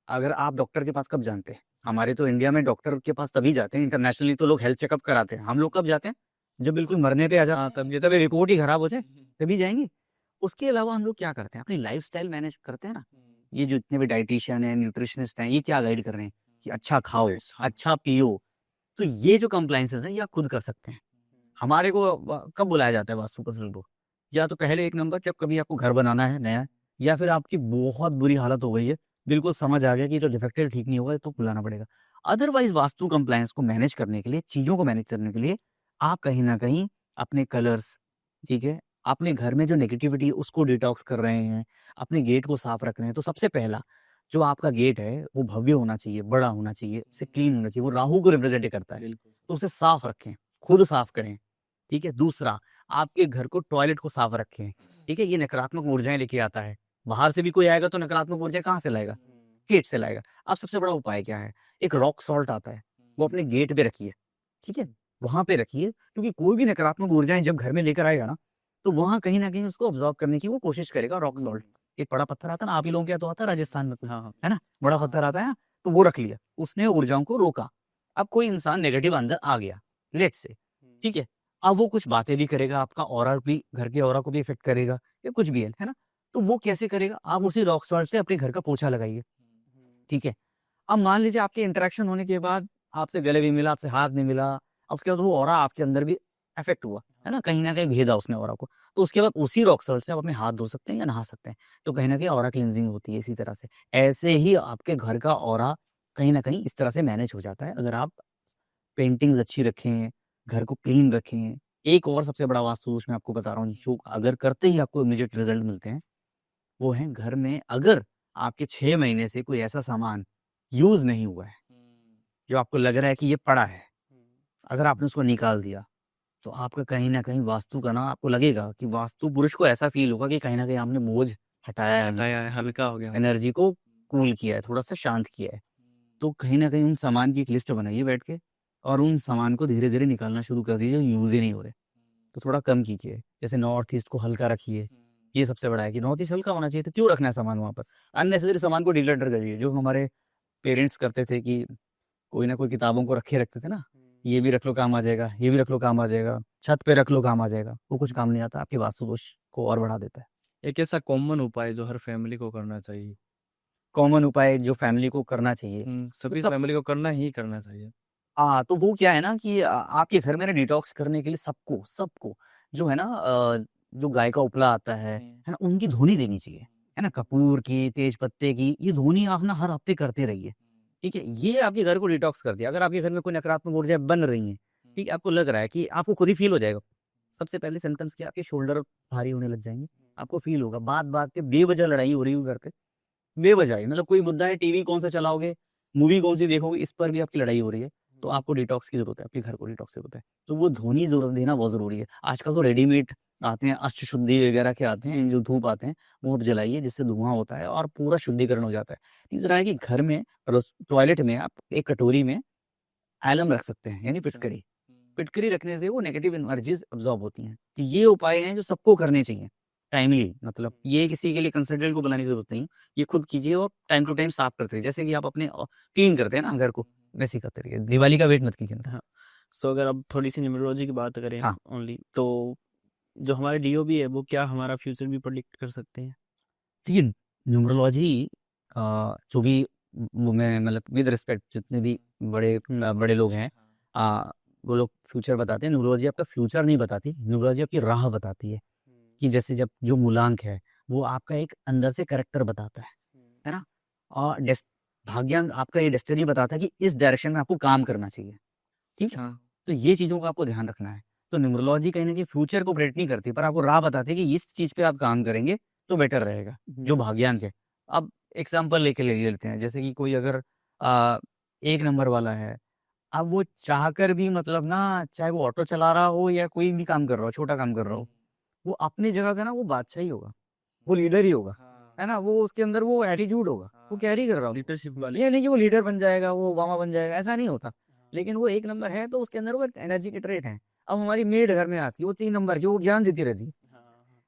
अगर आप डॉक्टर के पास कब जानते हैं, हमारे तो इंडिया में डॉक्टर के पास तभी जाते हैं, इंटरनेशनली तो लोग हेल्थ चेकअप कराते हैं, हम लोग कब जाते हैं जब बिल्कुल मरने पे आ जाते हाँ, हैं, तब ये तब रिपोर्ट ही खराब हो जाए तभी जाएंगे। उसके अलावा हम लोग क्या करते हैं, अपनी लाइफस्टाइल मैनेज करते हैं ना। ये जो जितने भी डाइटिशियन है, न्यूट्रिशनिस्ट हैं, ये क्या गाइड कर रहे हैं कि अच्छा खाओ, अच्छा पियो। तो ये जो कंप्लाइंसेस हैं ये आप खुद कर सकते हैं। हमारे को कब बुलाया जाता है वास्तु कंसल्टेंट को, या तो पहले एक नंबर जब कभी आपको घर बनाना है नया, या फिर आपकी बहुत बुरी हालत हो गई है, बिल्कुल समझ आ गया कि जो डिफेक्टेड ठीक नहीं होगा तो बुलाना पड़ेगा। अदरवाइज वास्तु कंप्लायंस को मैनेज करने के लिए, चीजों को मैनेज करने के लिए आप कहीं ना कहीं अपने कलर्स, ठीक है, अपने घर में जो नेगेटिविटी उसको डिटॉक्स कर रहे हैं, अपने गेट को साफ रख रहे हैं, तो सबसे पहला जो आपका गेट है वो भव्य होना चाहिए, बड़ा होना चाहिए, उसे क्लीन होना चाहिए, वो राहु को रिप्रेजेंट करता है, तो उसे साफ रखें, खुद साफ करें। ठीक है, दूसरा, आपके घर को, टॉयलेट को साफ रखें। ठीक है, ये नकारात्मक ऊर्जाएं लेके आता है, बाहर से भी कोई आएगा तो नकारात्मक ऊर्जा कहाँ से लाएगा, गेट से लाएगा। अब सबसे बड़ा उपाय क्या है, एक रॉक सॉल्ट आता है, वो अपने गेट पे रखिए, ठीक है, वहां पे रखिए, क्योंकि कोई भी नकारात्मक ऊर्जाएं जब घर में लेकर आएगा ना, तो वहां कहीं ना कहीं उसको ऑब्जॉर्व करने की वो कोशिश करेगा। रॉक सॉल्ट, एक बड़ा पत्थर आता है ना, आप ही लोगों के यहाँ तो आता है राजस्थान में, हाँ हाँ है ना, बड़ा पत्थर आता है ना, तो वो रख लिया, उसने ऊर्जाओं को रोका। अब कोई इंसान नेगेटिव अंदर आ गया, लेट से, ठीक है, अब वो कुछ बातें भी करेगा, आपका ऑरा भी, घर के ऑरा को भी इफेक्ट करेगा, या कुछ भी है ना। तो वो कैसे करेगा, आप उसी रॉक सॉल्ट से अपने घर का पोछा लगाइए, ठीक है। अब मान लीजिए आपके इंटरेक्शन होने के बाद आपसे गले भी मिला, आपसे हाथ नहीं मिला, अब उसके बाद वो ऑरा आपके अंदर भी इफेक्ट हुआ, है ना, कहीं ना कहीं भेदा उसने ऑरा को, तो उसके बाद उसी रॉक सॉल्ट से आप अपने हाथ धो सकते हैं या नहा सकते हैं, तो कहीं ना कहीं ऑरा क्लींजिंग होती है। इसी तरह से ऐसे ही आपके घर का ऑरा कहीं ना कहीं इस तरह से मैनेज हो जाता है, अगर आप पेंटिंग्स अच्छी रखें, घर को क्लीन रखें। एक और सबसे बड़ा वास्तु दोष मैं आपको बता रहा हूँ, जो अगर करते ही आपको इमीडिएट रिजल्ट मिलते हैं, वो है घर में अगर आपके 6 महीने से कोई ऐसा सामान यूज नहीं हुआ है, जो आपको लग रहा है कि ये पड़ा है, अगर आपने उसको निकाल दिया, तो आपका कहीं ना कहीं वास्तु का ना, आपको लगेगा कि वास्तु पुरुष को ऐसा फील होगा कि कहीं ना कहीं आपने बोझ हटाया है, हटाया है, हल्का हो गया। एनर्जी को कूल किया है, थोड़ा सा शांत किया है। तो कहीं ना कहीं उन सामान की एक लिस्ट बनाइए बैठ के, और उन सामान को धीरे धीरे निकालना शुरू कर दीजिए जो यूज ही नहीं हो रहे, तो थोड़ा कम कीजिए। जैसे नॉर्थ ईस्ट को हल्का रखिए, ये सबसे बड़ा है कि नॉर्थ ईस्ट हल्का होना चाहिए, तो क्यों रखना है सामान वहाँ पर, अननेसेसरी सामान को डिक्लटर करिए। जो हमारे पेरेंट्स करते थे कि कोई ना कोई किताबों को रखे रखते थे ना, ये भी रख लो काम आ जाएगा, ये भी रख लो काम आ जाएगा, छत पे रख लो काम आ जाएगा, वो कुछ काम नहीं आता, आपके वास्तु दोष को और बढ़ा देता है। एक ऐसा कॉमन उपाय जो हर फैमिली को करना चाहिए। कॉमन उपाय जो फैमिली को करना चाहिए, सभी सब फैमिली को करना ही करना चाहिए। हाँ, तो वो क्या है ना कि आपके घर में ना डिटॉक्स करने के लिए सबको सबको जो है ना जो गाय का उपला आता है ना, उनकी धुनी देनी चाहिए, है ना, कपूर की, तेज पत्ते की, ये धुनी आप ना हर हफ्ते करते रहिए, ठीक है, ये आपके घर को डिटॉक्स कर दिया। अगर आपके घर में कोई नकारात्मक ऊर्जा बन रही है, ठीक है, आपको लग रहा है कि आपको खुद ही फील हो जाएगा, सबसे पहले सिम्टम्स क्या, आपके शोल्डर भारी होने लग जाएंगे, आपको फील होगा, बात बात पे बेवजह लड़ाई हो रही है घर पे, बेवजह ही, मतलब कोई मुद्दा है, टीवी कौन सा चलाओगे, मूवी कौन सी देखोगे, इस पर भी आपकी लड़ाई हो रही है, तो आपको डिटॉक्स की जरूरत है, आपके घर को डिटॉक्स की जरूरत है, तो वो धुनी जरूरत देना बहुत जरूरी है। आजकल तो रेडीमेड आते हैं, अष्ट शुद्धि वगैरह के आते हैं, जो धूप आते हैं, वो आप जलाइए, जिससे धुआं होता है और पूरा शुद्धिकरण हो जाता है। इस तरह है कि घर में टॉयलेट में आप एक कटोरी में एलम रख सकते हैं, यानी फिटकरी, फिटकरी रखने से वो नेगेटिव एनर्जीज अब्जॉर्ब होती हैं। तो ये उपाय हैं जो सबको करने चाहिए टाइमली, मतलब ये किसी के लिए कंसल्टेंट को बुलाने की जरूरत नहीं, ये खुद कीजिए और टाइम टू टाइम साफ करते रहिए, जैसे कि आप अपने क्लीन करते हैं ना घर को, वैसे ही करते रहिए, दिवाली का वेट मत कीजिए। हाँ। सो अगर अब थोड़ी सी न्यूमरोलॉजी की बात करें हाँ, ओनली, तो जो हमारे डीओबी है वो क्या हमारा फ्यूचर भी प्रेडिक्ट कर सकते हैं? ठीक है, न्यूमरोलॉजी जो भी मैं मतलब विद रिस्पेक्ट जितने भी बड़े लोग हैं, वो लोग फ्यूचर बताते हैं, न्यूमरोलॉजी आपका फ्यूचर नहीं बताती, न्यूमरोलॉजी आपकी राह बताती है, कि जैसे जब जो मूलांक है वो आपका एक अंदर से कैरेक्टर बताता है ना, और भाग्यांक आपका ये डेस्टिनी बताता है कि इस डायरेक्शन में आपको काम करना चाहिए, ठीक है, तो ये चीज़ों का आपको ध्यान रखना है। तो न्यूमरोलॉजी कहीं ना कहीं फ्यूचर को प्रेडिक्ट नहीं करती, पर आपको राह बताती है कि इस चीज़ पे आप काम करेंगे तो बेटर रहेगा, जो भाग्यांक है। अब एग्जाम्पल ले लेते हैं, जैसे कि कोई अगर आ, 1 नंबर वाला है, अब वो चाहकर भी मतलब ना, चाहे वो ऑटो चला रहा हो या कोई भी काम कर रहा हो, छोटा काम कर रहा हो, वो अपनी जगह का ना वो बादशाह ही होगा, वो लीडर ही होगा, है ना, वो उसके अंदर वो एटीट्यूड होगा, वो कैरी कर रहा होगा लीडरशिप वाली। ये नहीं कि वो लीडर बन जाएगा, वो ओबामा बन जाएगा, ऐसा नहीं होता, लेकिन वो 1 नंबर है तो उसके अंदर वो एनर्जी के ट्रेट है। अब हमारी मेड घर में आती है, वो 3 नंबर की, वो ज्ञान देती रहती है,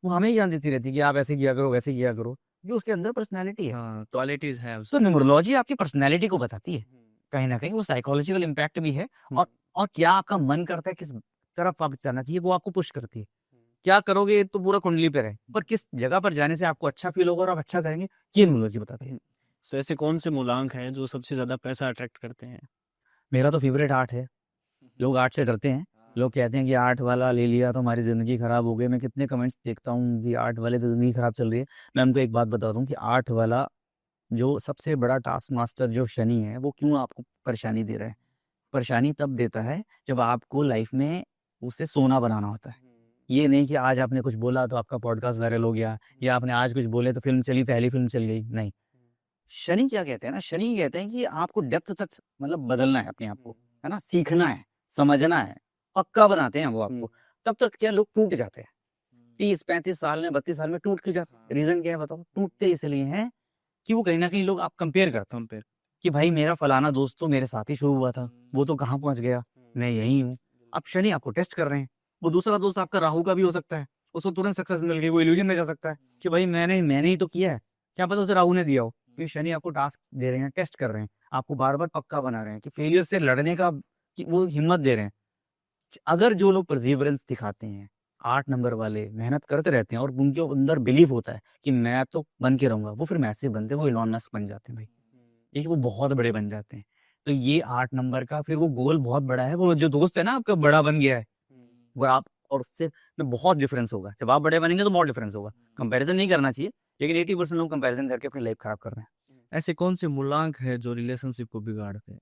वो हमें ही ज्ञान देती रहती है कि आप ऐसे किया करो, वैसे किया करो, जो उसके अंदर पर्सनैलिटी है। हाँ, क्वालिटीज है तो उसकी। न्यूमरोलॉजी आपकी पर्सनैलिटी को बताती है, कहीं ना कहीं वो साइकोलॉजिकल इम्पैक्ट भी है, और क्या आपका मन करता है, किस तरफ आप जाना चाहिए, वो आपको पुश करती है। क्या करोगे ये तो पूरा कुंडली पे है, पर किस जगह पर जाने से आपको अच्छा फील होगा और आप अच्छा करेंगे, ये न्यूमरोलॉजी बताती है। सो ऐसे कौन से मूलांक हैं जो सबसे ज्यादा पैसा अट्रैक्ट करते हैं? मेरा तो फेवरेट 8 है, लोग 8 से डरते हैं, लोग कहते हैं कि 8 वाला ले लिया तो हमारी ज़िंदगी खराब हो गई। मैं कितने कमेंट्स देखता हूँ कि 8 वाले तो ज़िंदगी खराब चल रही है। मैं उनको एक बात बताता हूँ कि 8 वाला जो सबसे बड़ा टास्क मास्टर जो शनि है, वो क्यों आपको परेशानी दे रहा है? परेशानी तब देता है जब आपको लाइफ में उसे सोना बनाना होता है। ये नहीं कि आज आपने कुछ बोला तो आपका पॉडकास्ट वायरल हो गया, या आपने आज कुछ बोले तो फ़िल्म चली, पहली फ़िल्म चल गई, नहीं। शनि क्या कहते हैं ना, शनि कहते हैं कि आपको डेप्थ तक मतलब बदलना है अपने आप को, है ना, सीखना है, समझना है, पक्का बनाते हैं वो आपको। तब तक क्या लोग टूट जाते हैं, 30-35 साल में, 32 साल में टूट क्यों जाते हैं? रीजन क्या है बताओ? टूटते इसलिए हैं कि वो कहीं ना कहीं लोग आप कंपेयर करते हैं उनपे, कि भाई मेरा फलाना दोस्त तो मेरे साथ ही शुरू हुआ था, वो तो कहाँ पहुंच गया, मैं यही हूँ। अब शनि आपको टेस्ट कर रहे हैं, वो दूसरा दोस्त आपका राहु का भी हो सकता है, उसको तुरंत सक्सेस मिल गई, वो इल्यूजन में जा सकता है कि भाई मैंने ही तो किया है, क्या पता उसे राहु ने दिया हो। क्योंकि शनि आपको टास्क दे रहे हैं, टेस्ट कर रहे हैं, आपको बार बार पक्का बना रहे हैं, कि फेलियर से लड़ने का कि वो हिम्मत दे रहे हैं। अगर जो लोग परसिवरेंस दिखाते हैं, 8 नंबर वाले मेहनत करते रहते हैं और उनके अंदर बिलीव होता है कि मैं तो बन के रहूंगा, वो फिर मैसिव बनते हैं, वो इलॉन मस्क बन जाते हैं भाई, एक वो बहुत बड़े बन जाते हैं। तो ये 8 नंबर का फिर वो गोल बहुत बड़ा है, वो जो दोस्त है ना आपका बड़ा बन गया है, वो आप और उससे में बहुत डिफरेंस होगा, जब आप बड़े बनेंगे तो बहुत डिफरेंस होगा। कंपैरिजन नहीं करना चाहिए, लेकिन 80% लोग कंपैरिजन करके अपनी लाइफ खराब कर रहे हैं। ऐसे कौन से मूलांक है जो रिलेशनशिप को बिगाड़ते हैं?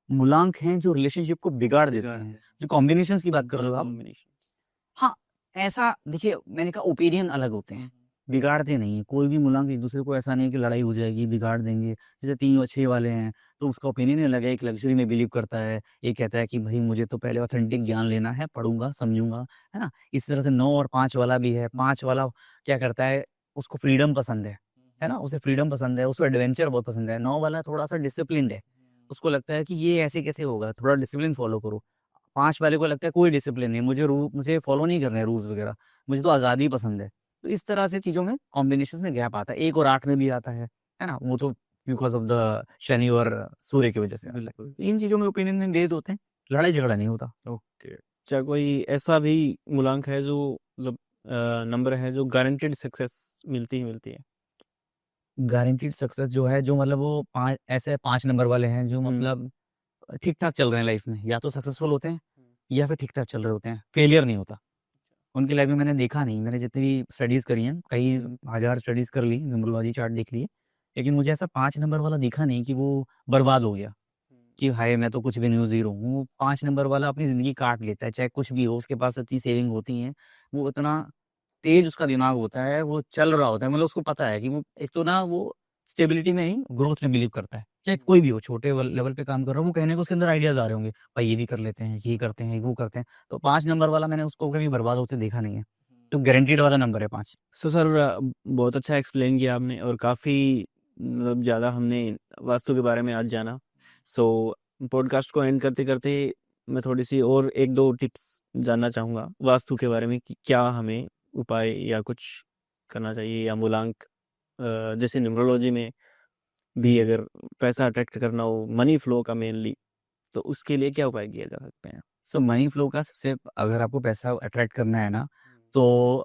मूलांक हैं जो रिलेशनशिप को बिगाड़ देते बिगाड़ हैं, जो कॉम्बिनेशंस की बात कर रहे हो आप। कॉम्बिनेशन। हाँ, ऐसा देखिए, मैंने कहा ओपिनियन अलग होते हैं, बिगाड़ते नहीं है कोई भी मूलांक एक दूसरे को, ऐसा नहीं है कि लड़ाई हो जाएगी बिगाड़ देंगे। जैसे 3 और 6 वाले हैं तो उसका ओपिनियन अलग है, एक लग्जरी में बिलीव करता है, एक कहता है कि भाई मुझे तो पहले ऑथेंटिक ज्ञान लेना है, पढ़ूंगा समझूंगा, है ना। इस तरह से 9 और 5 वाला भी है, 5 वाला क्या करता है, उसको फ्रीडम पसंद है ना, उसे फ्रीडम पसंद है, उसको एडवेंचर बहुत पसंद है। 9 वाला थोड़ा सा डिसिप्लिन्ड है, उसको लगता है कि ये ऐसे कैसे होगा, थोड़ा डिसिप्लिन फॉलो करो। 5 वाले को लगता है कोई डिसिप्लिन नहीं, मुझे फॉलो नहीं करने रूल्स वगैरह, मुझे तो आज़ादी पसंद है। तो इस तरह से चीज़ों में कॉम्बिनेशन में गैप आता है, 1 और 8 में भी आता है ना, वो तो बिकॉज ऑफ द शनि और सूर्य की वजह से आता है। बिल्कुल। तो इन चीज़ों में ओपिनियन में भेद होते हैं, लड़ाई झगड़ा नहीं होता। ओके। क्या कोई ऐसा भी मूलांक है जो मतलब नंबर है जो गारंटेड सक्सेस मिलती ही मिलती है? गारंटीड सक्सेस जो है, जो मतलब वो 5 ऐसे 5 नंबर वाले हैं जो मतलब ठीक-ठाक चल रहे हैं लाइफ में, या तो सक्सेसफुल होते हैं या फिर ठीक-ठाक चल रहे होते हैं, फेलियर नहीं होता। उनकी लाइफ में मैंने देखा नहीं, मैंने जितनी भी स्टडीज़ करी हैं, कई हज़ार स्टडीज़ कर ली, न्यूमरोलॉजी चार्ट देख लिए, लेकिन मुझे ऐसा 5 नंबर वाला दिखा नहीं कि वो बर्बाद हो गया, कि हाय मैं तो कुछ भी नहीं हूँ, ज़ीरो हूँ। वो 5 नंबर वाला अपनी ज़िंदगी काट लेता है, चाहे कुछ भी हो, उसके पास इतनी सेविंग होती हैं, वो इतना तेज़ उसका दिमाग होता है, वो चल रहा होता है, मतलब उसको पता है कि वो एक तो ना वो स्टेबिलिटी में ही, ग्रोथ में बिलीव करता है। चाहे कोई भी हो, छोटे लेवल पे काम कर रहा हो, वो कहीं न कहीं उसके अंदर आइडियाज़ आ रहे होंगे, भाई ये भी कर लेते हैं, ये करते हैं, वो करते हैं। तो 5 नंबर वाला मैंने उसको कभी बर्बाद होते देखा नहीं है। तो गारंटीड वाला नंबर है 5। सो सर बहुत अच्छा एक्सप्लेन किया आपने और काफ़ी मतलब ज़्यादा हमने वास्तु के बारे में आज जाना। सो पॉडकास्ट को एंड करते-करते मैं थोड़ी-सी और 1-2 टिप्स जानना चाहूँगा वास्तु के बारे में कि क्या हमें उपाय या कुछ करना चाहिए या मूलांक जैसे न्यूमरोलॉजी में भी अगर पैसा अट्रैक्ट करना हो, मनी फ्लो का मेनली, तो उसके लिए क्या उपाय किए जा सकते हैं? सो मनी फ्लो का सबसे, अगर आपको पैसा अट्रैक्ट करना है ना, तो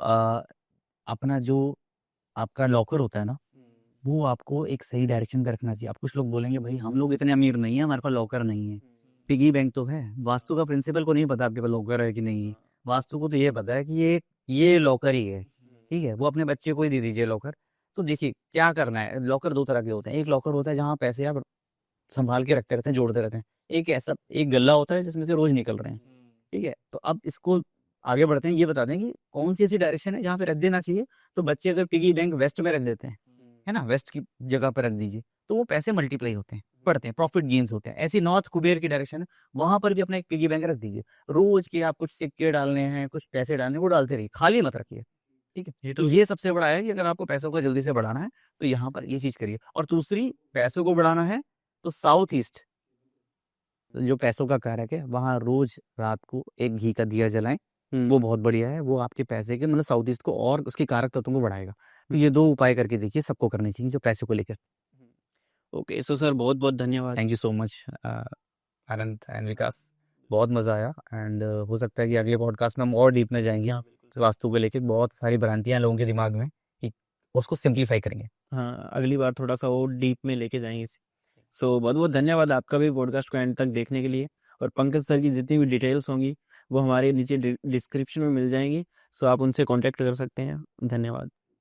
अपना जो आपका लॉकर होता है ना, वो आपको एक सही डायरेक्शन में रखना चाहिए। अब कुछ लोग बोलेंगे, भाई हम लोग इतने अमीर नहीं हैं, हमारे पास लॉकर नहीं है। पिगी बैंक तो है। वास्तु का प्रिंसिपल को नहीं पता आपके पास लॉकर है कि नहीं है। वास्तु को तो ये पता है कि ये लॉकर ही है, ठीक है? वो अपने बच्चे को ही दे दीजिए लॉकर। तो देखिए क्या करना है, लॉकर 2 तरह के होते हैं। एक लॉकर होता है जहाँ पैसे आप सँभाल के रखते रहते हैं, जोड़ते रहते हैं। एक गल्ला होता है जिसमें से रोज़ निकल रहे हैं, ठीक है? तो अब इसको आगे बढ़ते हैं, ये बताते हैं कि कौन-सी ऐसी डायरेक्शन है जहाँ पे रख देना चाहिए। तो बच्चे अगर पिगी बैंक वेस्ट में रख देते हैं, है ना? वेस्ट की जगह पे रख दीजिए, तो वो पैसे मल्टीप्लाई होते हैं, बढ़ते हैं, प्रॉफिट गेन्स होते हैं। ऐसे ही नॉर्थ कुबेर की डायरेक्शन है, वहाँ पर भी अपना एक पिगी बैंक रख दीजिए। रोज़ के आप कुछ सिक्के डालने हैं, कुछ पैसे डालने हैं, वो डालते रहिए, खाली मत रखिए, ठीक है? तो ये सबसे बड़ा है कि अगर आपको पैसों को जल्दी से बढ़ाना है, तो यहाँ पर ये चीज़ करिए। और दूसरी, पैसों को बढ़ाना है, तो साउथ ईस्ट जो पैसों का कारक है, वहाँ रोज़ रात को एक घी का दिया जलाएँ, हुँ। वो बहुत बढ़िया है। वो आपके पैसे के मतलब साउथ ईस्ट को और उसके कारक तत्वों को बढ़ाएगा। तो ये 2 उपाय करके देखिए, सबको करने चाहिए जो पैसे को लेकर। ओके, सो सर बहुत-बहुत धन्यवाद। Thank you so much Anand and Vikas. बहुत मज़ा आया, एंड हो सकता है कि अगले पॉडकास्ट में हम और डीप में जाएँगे। हाँ, बिल्कुल। वास्तु को लेके बहुत सारी भ्रांतियाँ हैं लोगों के दिमाग में, कि उसको सिम्प्लीफाई करेंगे। हाँ, अगली बार थोड़ा-सा और डीप में लेके जाएँगे इसे। सो बहुत-बहुत धन्यवाद आपका भी पॉडकास्ट को एंड तक देखने के लिए और पंकज सर की जितनी भी डिटेल्स होंगी, वो हमारे नीचे डिस्क्रिप्शन में मिल जाएँगी। सो आप उनसे कॉन्टैक्ट कर सकते हैं। धन्यवाद।